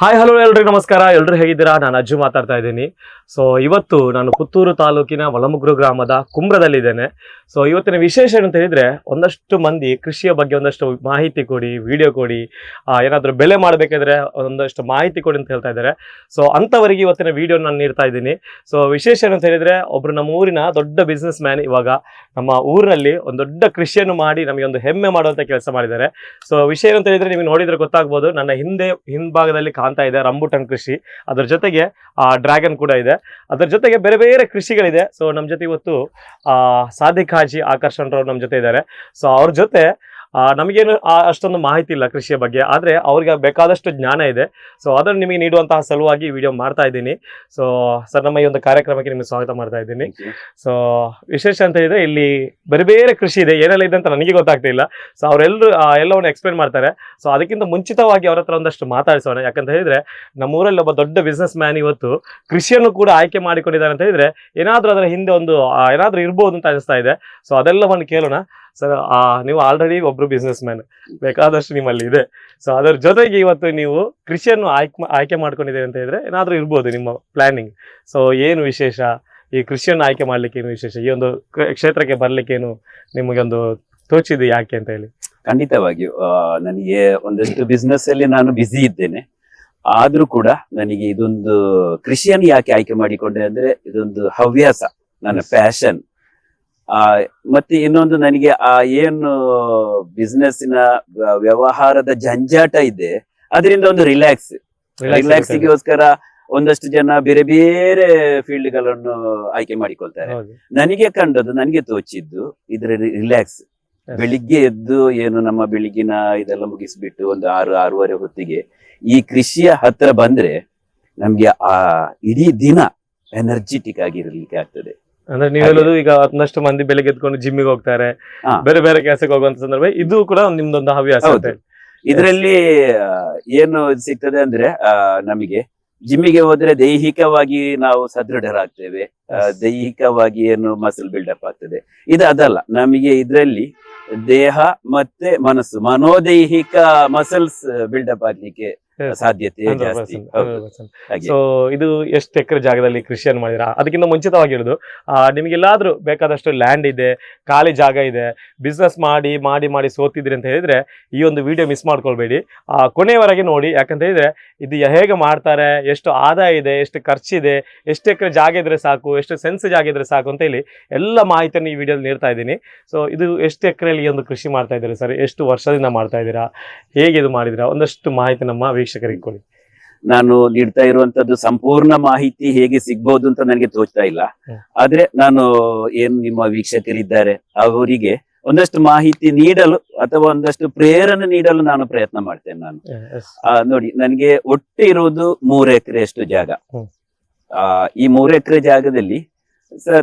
Hi hello ಎಲ್ರಿಗೂ ನಮಸ್ಕಾರ. ಎಲ್ರು ಹೇಗಿದ್ದೀರಾ? ನಾನು ಅಜ್ಜು ಮಾತಾಡ್ತಾ ಇದ್ದೀನಿ. ಸೊ ಇವತ್ತು ನಾನು ಪುತ್ತೂರು ತಾಲೂಕಿನ ಒಳಮುಗ್ರು ಗ್ರಾಮದ ಕುಂಬ್ರದಲ್ಲಿದ್ದೇನೆ. ಸೊ ಇವತ್ತಿನ ವಿಶೇಷ ಏನಂತ ಹೇಳಿದ್ರೆ, ಒಂದಷ್ಟು ಮಂದಿ ಕೃಷಿಯ ಬಗ್ಗೆ ಒಂದಷ್ಟು ಮಾಹಿತಿ ಕೊಡಿ, ವಿಡಿಯೋ ಕೊಡಿ, ಏನಾದರೂ ಬೆಳೆ ಮಾಡಬೇಕಾದ್ರೆ ಒಂದಷ್ಟು ಮಾಹಿತಿ ಕೊಡಿ ಅಂತ ಹೇಳ್ತಾ ಇದ್ದಾರೆ. ಸೊ ಅಂಥವರಿಗೆ ಇವತ್ತಿನ ವಿಡಿಯೋ ನಾನು ನೀಡ್ತಾ ಇದ್ದೀನಿ. ಸೊ ವಿಶೇಷ ಏನಂತ ಹೇಳಿದ್ರೆ, ಒಬ್ರು ನಮ್ಮ ಊರಿನ ದೊಡ್ಡ ಬಿಸ್ನೆಸ್ ಮ್ಯಾನ್ ಇವಾಗ ನಮ್ಮ ಊರಿನಲ್ಲಿ ಒಂದು ದೊಡ್ಡ ಕೃಷಿಯನ್ನು ಮಾಡಿ ನಮಗೆ ಒಂದು ಹೆಮ್ಮೆ ಮಾಡುವಂಥ ಕೆಲಸ ಮಾಡಿದ್ದಾರೆ. ಸೊ ವಿಷಯ ಏನಂತ ಹೇಳಿದ್ರೆ, ನಿಮಗೆ ನೋಡಿದ್ರೆ ಗೊತ್ತಾಗ್ಬೋದು, ನನ್ನ ಹಿಂಭಾಗದಲ್ಲಿ ಕಾಣ್ತಾ ಇದೆ ರಂಬುಟನ್ ಕೃಷಿ. ಅದರ ಜೊತೆಗೆ ಡ್ರ್ಯಾಗನ್ ಕೂಡ ಇದೆ. ಅದರ ಜೊತೆಗೆ ಬೇರೆ ಬೇರೆ ಕೃಷಿಗಳಿದೆ. ಸೊ ನಮ್ಮ ಜೊತೆ ಇವತ್ತು ಸಾದಿಕ್ ಹಾಜಿ ಆಕರ್ಷಣ್ ರವರು ನಮ್ಮ ಜೊತೆ ಇದ್ದಾರೆ. ಸೊ ಅವ್ರ ಜೊತೆ ನಮಗೇನು ಅಷ್ಟೊಂದು ಮಾಹಿತಿ ಇಲ್ಲ ಕೃಷಿಯ ಬಗ್ಗೆ, ಆದರೆ ಅವ್ರಿಗೆ ಬೇಕಾದಷ್ಟು ಜ್ಞಾನ ಇದೆ. ಸೊ ಅದನ್ನು ನಿಮಗೆ ನೀಡುವಂತಹ ಸಲುವಾಗಿ ವಿಡಿಯೋ ಮಾಡ್ತಾ ಇದ್ದೀನಿ. ಸೊ ಸರ್, ನಮ್ಮ ಈ ಒಂದು ಕಾರ್ಯಕ್ರಮಕ್ಕೆ ನಿಮಗೆ ಸ್ವಾಗತ ಮಾಡ್ತಾ ಇದ್ದೀನಿ. ಸೊ ವಿಶೇಷ ಅಂತ ಹೇಳಿದ್ರೆ, ಇಲ್ಲಿ ಬೇರೆ ಬೇರೆ ಕೃಷಿ ಇದೆ, ಏನೆಲ್ಲ ಇದೆ ಅಂತ ನನಗೆ ಗೊತ್ತಾಗ್ತಿಲ್ಲ. ಸೊ ಅವರೆಲ್ಲರೂ ಎಲ್ಲವನ್ನು ಎಕ್ಸ್ಪ್ಲೇನ್ ಮಾಡ್ತಾರೆ. ಸೊ ಅದಕ್ಕಿಂತ ಮುಂಚಿತವಾಗಿ ಅವ್ರ ಹತ್ರ ಒಂದಷ್ಟು ಮಾತಾಡಿಸೋಣ. ಯಾಕಂತ ಹೇಳಿದ್ರೆ, ನಮ್ಮೂರಲ್ಲಿ ಒಬ್ಬ ದೊಡ್ಡ ಬಿಸ್ನೆಸ್ ಮ್ಯಾನ್ ಇವತ್ತು ಕೃಷಿಯನ್ನು ಕೂಡ ಆಯ್ಕೆ ಮಾಡಿಕೊಂಡಿದ್ದಾರೆ ಅಂತ ಹೇಳಿದ್ರೆ, ಏನಾದರೂ ಅದರ ಹಿಂದೆ ಒಂದು ಏನಾದರೂ ಇರ್ಬೋದು ಅಂತ ಅನಿಸ್ತಾ ಇದೆ. ಸೊ ಅದೆಲ್ಲವನ್ನು ಕೇಳೋಣ. ಸರ್, ನೀವು ಆಲ್ರೆಡಿ ಒಬ್ರು ಬಿಸ್ನೆಸ್ ಮ್ಯಾನ್, ಬೇಕಾದಷ್ಟು ನಿಮ್ಮಲ್ಲಿ ಇದೆ. ಸೊ ಅದರ ಜೊತೆಗೆ ಇವತ್ತು ನೀವು ಕೃಷಿಯನ್ನು ಆಯ್ಕೆ ಮಾಡ್ಕೊಂಡಿದ್ದೀರಿ ಅಂತ ಹೇಳಿದ್ರೆ, ಏನಾದರೂ ಇರ್ಬೋದು ನಿಮ್ಮ ಪ್ಲಾನಿಂಗ್. ಸೊ ಏನು ವಿಶೇಷ ಈ ಕೃಷಿಯನ್ನು ಆಯ್ಕೆ ಮಾಡ್ಲಿಕ್ಕೆ? ಏನು ವಿಶೇಷ ಈ ಒಂದು ಕ್ಷೇತ್ರಕ್ಕೆ ಬರ್ಲಿಕ್ಕೇನು ನಿಮಗೆ ಒಂದು ತೋಚಿದೆ ಯಾಕೆ ಅಂತ ಹೇಳಿ? ಖಂಡಿತವಾಗಿಯೂ ನನಗೆ ಒಂದಷ್ಟು ಬಿಸ್ನೆಸ್ ಅಲ್ಲಿ ನಾನು ಬ್ಯುಸಿ ಇದ್ದೇನೆ. ಆದ್ರೂ ಕೂಡ ನನಗೆ ಇದೊಂದು ಕೃಷಿಯನ್ನು ಯಾಕೆ ಆಯ್ಕೆ ಮಾಡಿಕೊಂಡೆ ಅಂದ್ರೆ, ಇದೊಂದು ಹವ್ಯಾಸ, ನನ್ನ ಪ್ಯಾಷನ್. ಮತ್ತೆ ಇನ್ನೊಂದು, ನನಗೆ ಏನು ಬಿಸ್ನೆಸ್ಸಿನ ವ್ಯವಹಾರದ ಜಂಜಾಟ ಇದೆ, ಅದರಿಂದ ಒಂದು ರಿಲ್ಯಾಕ್ಸಿಗೋಸ್ಕರ ಒಂದಷ್ಟು ಜನ ಬೇರೆ ಬೇರೆ ಫೀಲ್ಡ್ ಗಳನ್ನು ಆಯ್ಕೆ ಮಾಡಿಕೊಳ್ತಾರೆ. ನನಗೆ ಕಂಡದ್ದು, ನನಗೆ ತೋಚಿದ್ದು ಇದ್ರ ರಿಲ್ಯಾಕ್ಸ್. ಬೆಳಿಗ್ಗೆ ಎದ್ದು ಏನು ನಮ್ಮ ಬೆಳಿಗಿನ ಇದೆಲ್ಲ ಮುಗಿಸ್ಬಿಟ್ಟು ಒಂದು 6-6:30 ಹೊತ್ತಿಗೆ ಈ ಕೃಷಿಯ ಹತ್ರ ಬಂದ್ರೆ ನಮ್ಗೆ ಇಡೀ ದಿನ ಎನರ್ಜಿಟಿಕ್ ಆಗಿರ್ಲಿಕ್ಕೆ ಆಗ್ತದೆ. ಅಂದ್ರೆ ನೀವು ಹೇಳೋದು, ಈಗ ಒಂದಷ್ಟು ಮಂದಿ ಬೆಳಿಗ್ಗೆ ಎದ್ಕೊಂಡು ಜಿಮ್ಮಿಗೆ ಹೋಗ್ತಾರೆ, ಬೇರೆ ಬೇರೆ ಕೆಲಸಕ್ಕೆ ಹೋಗುವಂತ ಸಂದರ್ಭ, ಇದು ಕೂಡ ನಿಮ್ದೊಂದು ಹವ್ಯಾಸ. ಇದರಲ್ಲಿ ಏನು ಸಿಗ್ತದೆ ಅಂದ್ರೆ, ನಮಗೆ ಜಿಮ್ಮಿಗೆ ಹೋದ್ರೆ ದೈಹಿಕವಾಗಿ ನಾವು ಸದೃಢರಾಗ್ತೇವೆ, ದೈಹಿಕವಾಗಿ ಏನು ಮಸಲ್ ಬಿಲ್ಡಪ್ ಆಗ್ತದೆ. ಇದು ಅದಲ್ಲ, ನಮಗೆ ಇದರಲ್ಲಿ ದೇಹ ಮತ್ತೆ ಮನಸ್ಸು, ಮನೋದೈಹಿಕ ಮಸಲ್ಸ್ ಬಿಲ್ಡಪ್ ಆಗ್ಲಿಕ್ಕೆ ಸಾಧ್ಯತೆ ಜಾಸ್ತಿ. ಸೊ ಇದು ಎಷ್ಟು ಎಕರೆ ಜಾಗದಲ್ಲಿ ಕೃಷಿಯನ್ನು ಮಾಡಿರಾ? ಅದಕ್ಕಿಂತ ಮುಂಚಿತವಾಗಿ ಹೇಳುದು, ನಿಮ್ಗೆಲ್ಲಾದ್ರೂ ಬೇಕಾದಷ್ಟು ಲ್ಯಾಂಡ್ ಇದೆ, ಖಾಲಿ ಜಾಗ ಇದೆ, ಬಿಸ್ನೆಸ್ ಮಾಡಿ ಮಾಡಿ ಮಾಡಿ ಸೋತಿದ್ರಿ ಅಂತ ಹೇಳಿದ್ರೆ, ಈ ಒಂದು ವಿಡಿಯೋ ಮಿಸ್ ಮಾಡ್ಕೊಳ್ಬೇಡಿ, ಕೊನೆಯವರೆಗೆ ನೋಡಿ. ಯಾಕಂತ ಹೇಳಿದ್ರೆ, ಇದು ಹೇಗೆ ಮಾಡ್ತಾರೆ, ಎಷ್ಟು ಆದಾಯ ಇದೆ, ಎಷ್ಟು ಖರ್ಚಿದೆ, ಎಷ್ಟು ಎಕರೆ ಜಾಗ ಇದ್ರೆ ಸಾಕು, ಎಷ್ಟು ಸೆನ್ಸ್ ಜಾಗ ಇದ್ರೆ ಸಾಕು ಅಂತ ಹೇಳಿ ಎಲ್ಲ ಮಾಹಿತಿಯನ್ನು ಈ ವಿಡಿಯೋದಲ್ಲಿ ನೀಡ್ತಾ ಇದ್ದೀನಿ. ಸೊ ಇದು ಎಷ್ಟು ಎಕರೆಯಲ್ಲಿ ಒಂದು ಕೃಷಿ ಮಾಡ್ತಾ ಇದ್ದೀರಾ ಸರ್? ಎಷ್ಟು ವರ್ಷದಿಂದ ಮಾಡ್ತಾ ಇದ್ದೀರಾ? ಹೇಗೆ ಇದು ಮಾಡಿದಿರಾ? ಒಂದಷ್ಟು ಮಾಹಿತಿ ನಮ್ಮ ವೀಕ್ಷಕರಿಗೆ ಕೊಡಿ. ನಾನು ನೀಡ್ತಾ ಇರುವಂತದ್ದು ಸಂಪೂರ್ಣ ಮಾಹಿತಿ ಹೇಗೆ ಸಿಗ್ಬಹುದು ಅಂತ ನನಗೆ ತೋಚ್ತಾ ಇಲ್ಲ. ಆದ್ರೆ ನಾನು ಏನು ನಿಮ್ಮ ವೀಕ್ಷಕರಿದ್ದಾರೆ ಅವರಿಗೆ ಒಂದಷ್ಟು ಮಾಹಿತಿ ನೀಡಲು ಅಥವಾ ಒಂದಷ್ಟು ಪ್ರೇರಣೆ ನೀಡಲು ನಾನು ಪ್ರಯತ್ನ ಮಾಡ್ತೇನೆ. ನಾನು ನೋಡಿ, ನನಗೆ ಒಟ್ಟು ಇರುವುದು 3 ಎಕರೆಯಷ್ಟು ಜಾಗ. ಈ 3 ಎಕರೆ ಜಾಗದಲ್ಲಿ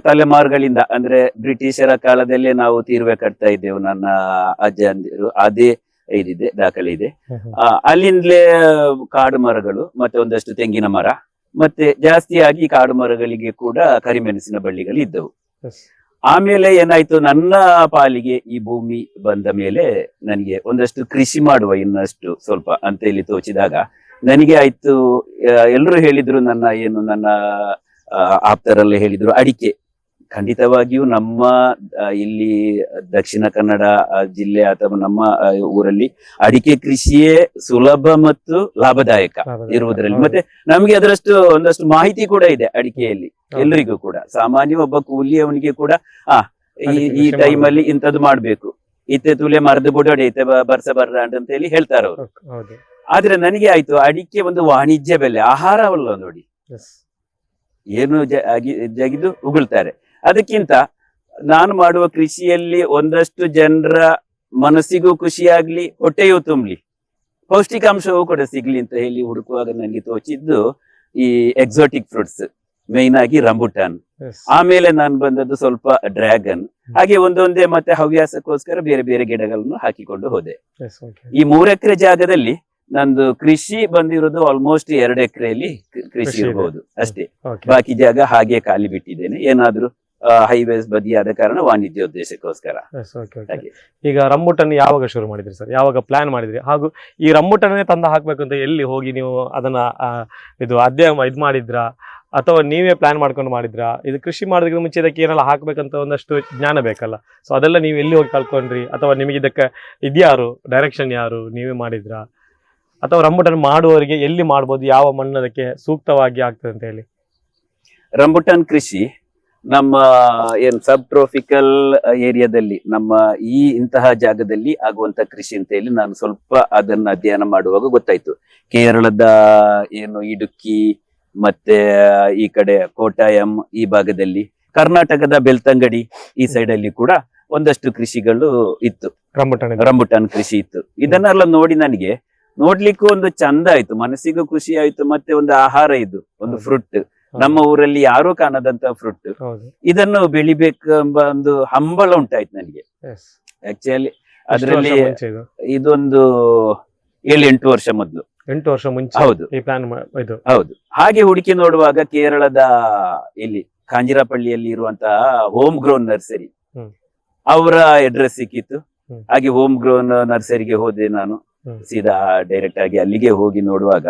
ತಲೆಮಾರುಗಳಿಂದ, ಅಂದ್ರೆ ಬ್ರಿಟಿಷರ ಕಾಲದಲ್ಲೇ ನಾವು ತೀರ್ವೆ ಕಟ್ತಾ ಇದ್ದೇವೆ. ನನ್ನ ಅಜ್ಜಂದಿರು ಅದೇ ಇದಿದೆ, ದಾಖಲೆ ಇದೆ. ಅಲ್ಲಿಂದಲೇ ಕಾಡು ಮರಗಳು ಮತ್ತೆ ಒಂದಷ್ಟು ತೆಂಗಿನ ಮರ, ಮತ್ತೆ ಜಾಸ್ತಿಯಾಗಿ ಕಾಡು ಮರಗಳಿಗೆ ಕೂಡ ಕರಿಮೆಣಸಿನ ಬಳ್ಳಿಗಳು ಇದ್ದವು. ಆಮೇಲೆ ಏನಾಯ್ತು, ನನ್ನ ಪಾಲಿಗೆ ಈ ಭೂಮಿ ಬಂದ ಮೇಲೆ ನನಗೆ ಒಂದಷ್ಟು ಕೃಷಿ ಮಾಡುವ ಇನ್ನಷ್ಟು ಸ್ವಲ್ಪ ಅಂತ ಹೇಳಿ ತೋಚಿದಾಗ, ನನಗೆ ಆಯ್ತು, ಎಲ್ಲರೂ ಹೇಳಿದ್ರು, ನನ್ನ ಆಪ್ತರಲ್ಲೇ ಹೇಳಿದ್ರು, ಅಡಿಕೆ. ಖಂಡಿತವಾಗಿಯೂ ನಮ್ಮ ಇಲ್ಲಿ ದಕ್ಷಿಣ ಕನ್ನಡ ಜಿಲ್ಲೆ ಅಥವಾ ನಮ್ಮ ಊರಲ್ಲಿ ಅಡಿಕೆ ಕೃಷಿಯೇ ಸುಲಭ ಮತ್ತು ಲಾಭದಾಯಕ ಇರುವುದರಲ್ಲಿ. ಮತ್ತೆ ನಮ್ಗೆ ಅದರಷ್ಟು ಒಂದಷ್ಟು ಮಾಹಿತಿ ಕೂಡ ಇದೆ ಅಡಿಕೆಯಲ್ಲಿ. ಎಲ್ರಿಗೂ ಕೂಡ, ಸಾಮಾನ್ಯ ಒಬ್ಬ ಕೂಲಿಯವನಿಗೆ ಕೂಡ ಈ ಟೈಮಲ್ಲಿ ಇಂಥದ್ದು ಮಾಡ್ಬೇಕು, ಇತ್ತೆ ತುಲೆ ಮರದ ಬುಡಡೆ ಇತ್ತೆ ಬರ್ಸ ಬರ್ರ ಅಂತ ಹೇಳಿ ಹೇಳ್ತಾರೆ ಅವರು. ಆದ್ರೆ ನನಗೆ ಆಯ್ತು, ಅಡಿಕೆ ಒಂದು ವಾಣಿಜ್ಯ ಬೆಲೆ, ಆಹಾರವಲ್ಲ ನೋಡಿ, ಏನು ಜಗಿದು ಉಗುಳ್ತಾರೆ. ಅದಕ್ಕಿಂತ ನಾನು ಮಾಡುವ ಕೃಷಿಯಲ್ಲಿ ಒಂದಷ್ಟು ಜನರ ಮನಸ್ಸಿಗೂ ಖುಷಿಯಾಗ್ಲಿ, ಹೊಟ್ಟೆಯೂ ತುಂಬಲಿ, ಪೌಷ್ಟಿಕಾಂಶವೂ ಕೂಡ ಸಿಗ್ಲಿ ಅಂತ ಹೇಳಿ ಹುಡುಕುವಾಗ ನನಗೆ ತೋಚಿದ್ದು ಈ ಎಕ್ಸಾಟಿಕ್ ಫ್ರೂಟ್ಸ್, ಮೇನ್ ಆಗಿ ರಂಬುಟಾನ್. ಆಮೇಲೆ ನಾನು ಬಂದದ್ದು ಸ್ವಲ್ಪ ಡ್ರ್ಯಾಗನ್. ಹಾಗೆ ಒಂದೊಂದೇ ಮತ್ತೆ ಹವ್ಯಾಸಕ್ಕೋಸ್ಕರ ಬೇರೆ ಬೇರೆ ಗಿಡಗಳನ್ನು ಹಾಕಿಕೊಂಡು ಹೋದೆ. ಈ 3 ಎಕರೆ ಜಾಗದಲ್ಲಿ ನಂದು ಕೃಷಿ ಬಂದಿರೋದು ಆಲ್ಮೋಸ್ಟ್ 2 ಎಕರೆಯಲ್ಲಿ ಕೃಷಿ ಇರಬಹುದು ಅಷ್ಟೇ. ಬಾಕಿ ಜಾಗ ಹಾಗೆ ಖಾಲಿ ಬಿಟ್ಟಿದ್ದೇನೆ. ಏನಾದ್ರೂ ಹೈವೇಸ್ ಬದಿ ಆದ ಕಾರಣ ವಾಣಿಜ್ಯೋದ್ದೇಶಕ್ಕೋಸ್ಕರ. Yes, okay, okay. ಹಾಗೆ. ಈಗ ರಂಬುಟನ್ ಯಾವಾಗ ಶುರು ಮಾಡಿದ್ರಿ ಸರ್? ಯಾವಾಗ ಪ್ಲಾನ್ ಮಾಡಿದ್ರಿ? ಹಾಗೂ ಈ ರಂಬುಟನ್ನೇ ತಂದು ಹಾಕ್ಬೇಕು ಅಂತ ಎಲ್ಲಿ ಹೋಗಿ ನೀವು ಅದನ್ನ ಇದು ಅಧ್ಯಯನ ಇದು ಮಾಡಿದ್ರಾ, ಅಥವಾ ನೀವೇ ಪ್ಲಾನ್ ಮಾಡ್ಕೊಂಡು ಮಾಡಿದ್ರಾ? ಇದು ಕೃಷಿ ಮಾಡೋದಕ್ಕೆ ಮುಂಚೆ ಇದಕ್ಕೆ ಏನೆಲ್ಲ ಹಾಕ್ಬೇಕಂತ ಒಂದಷ್ಟು ಜ್ಞಾನ ಬೇಕಲ್ಲ, ಸೊ ಅದೆಲ್ಲ ನೀವು ಎಲ್ಲಿ ಹೋಗಿ ಕಲ್ತ್ಕೊಂಡ್ರಿ, ಅಥವಾ ನಿಮಗೆ ಇದಕ್ಕೆ ಇದ್ಯಾರು ಡೈರೆಕ್ಷನ್, ಯಾರು ನೀವೇ ಮಾಡಿದ್ರಾ, ಅಥವಾ ರಂಬುಟನ್ ಮಾಡುವವರಿಗೆ ಎಲ್ಲಿ ಮಾಡ್ಬೋದು, ಯಾವ ಮಣ್ಣು ಅದಕ್ಕೆ ಸೂಕ್ತವಾಗಿ ಆಗ್ತದೆ ಅಂತ ಹೇಳಿ? ರಂಬುಟಾನ್ ಕೃಷಿ ನಮ್ಮ ಸಬ್ ಟ್ರೋಪಿಕಲ್ ಏರಿಯಾದಲ್ಲಿ, ನಮ್ಮ ಇಂತಹ ಜಾಗದಲ್ಲಿ ಆಗುವಂತ ಕೃಷಿ ಅಂತ ಹೇಳಿ ನಾನು ಸ್ವಲ್ಪ ಅದನ್ನ ಅಧ್ಯಯನ ಮಾಡುವಾಗ ಗೊತ್ತಾಯ್ತು. ಕೇರಳದ ಇಡುಕ್ಕಿ ಮತ್ತೆ ಈ ಕಡೆ ಕೋಟಾಯಂ ಈ ಭಾಗದಲ್ಲಿ, ಕರ್ನಾಟಕದ ಬೆಳ್ತಂಗಡಿ ಈ ಸೈಡ್ ಅಲ್ಲಿ ಕೂಡ ಒಂದಷ್ಟು ಕೃಷಿಗಳು ಇತ್ತು, ರಂಬುಟಾನ್ ಕೃಷಿ ಇತ್ತು. ಇದನ್ನೆಲ್ಲ ನೋಡಿ ನನಗೆ ನೋಡ್ಲಿಕ್ಕೂ ಒಂದು ಚಂದ ಆಯ್ತು, ಮನಸ್ಸಿಗೂ ಖುಷಿ ಆಯ್ತು, ಮತ್ತೆ ಒಂದು ಆಹಾರ, ಇದು ಒಂದು ಫ್ರೂಟ್, ನಮ್ಮ ಊರಲ್ಲಿ ಯಾರೂ ಕಾಣದಂತ ಫ್ರೂಟ್, ಇದನ್ನು ಬೆಳಿಬೇಕೆಂಬ ಒಂದು ಹಂಬಲ ಉಂಟಾಯ್ತು ನನಗೆ. ಆಕ್ಚುಲಿ ಅದ್ರಲ್ಲಿ ಇದೊಂದು 7-8 ವರ್ಷ ಮೊದಲು, 8 ವರ್ಷ ಮುಂಚೆ ಹೌದು ಈ ಪ್ಲಾನ್ ಹೌದು. ಹಾಗೆ ಹುಡುಕಿ ನೋಡುವಾಗ ಕೇರಳದ ಇಲ್ಲಿ ಕಾಂಜಿರಾಪಳ್ಳಿಯಲ್ಲಿ ಇರುವಂತಹ ಹೋಮ್ ಗ್ರೋನ್ ನರ್ಸರಿ, ಅವರ ಅಡ್ರೆಸ್ ಸಿಕ್ಕಿತ್ತು. ಹಾಗೆ ಹೋಮ್ ಗ್ರೋನ್ ನರ್ಸರಿಗೆ ಹೋದೆ ನಾನು, ಸೀದಾ ಡೈರೆಕ್ಟ್ ಆಗಿ ಅಲ್ಲಿಗೆ ಹೋಗಿ ನೋಡುವಾಗ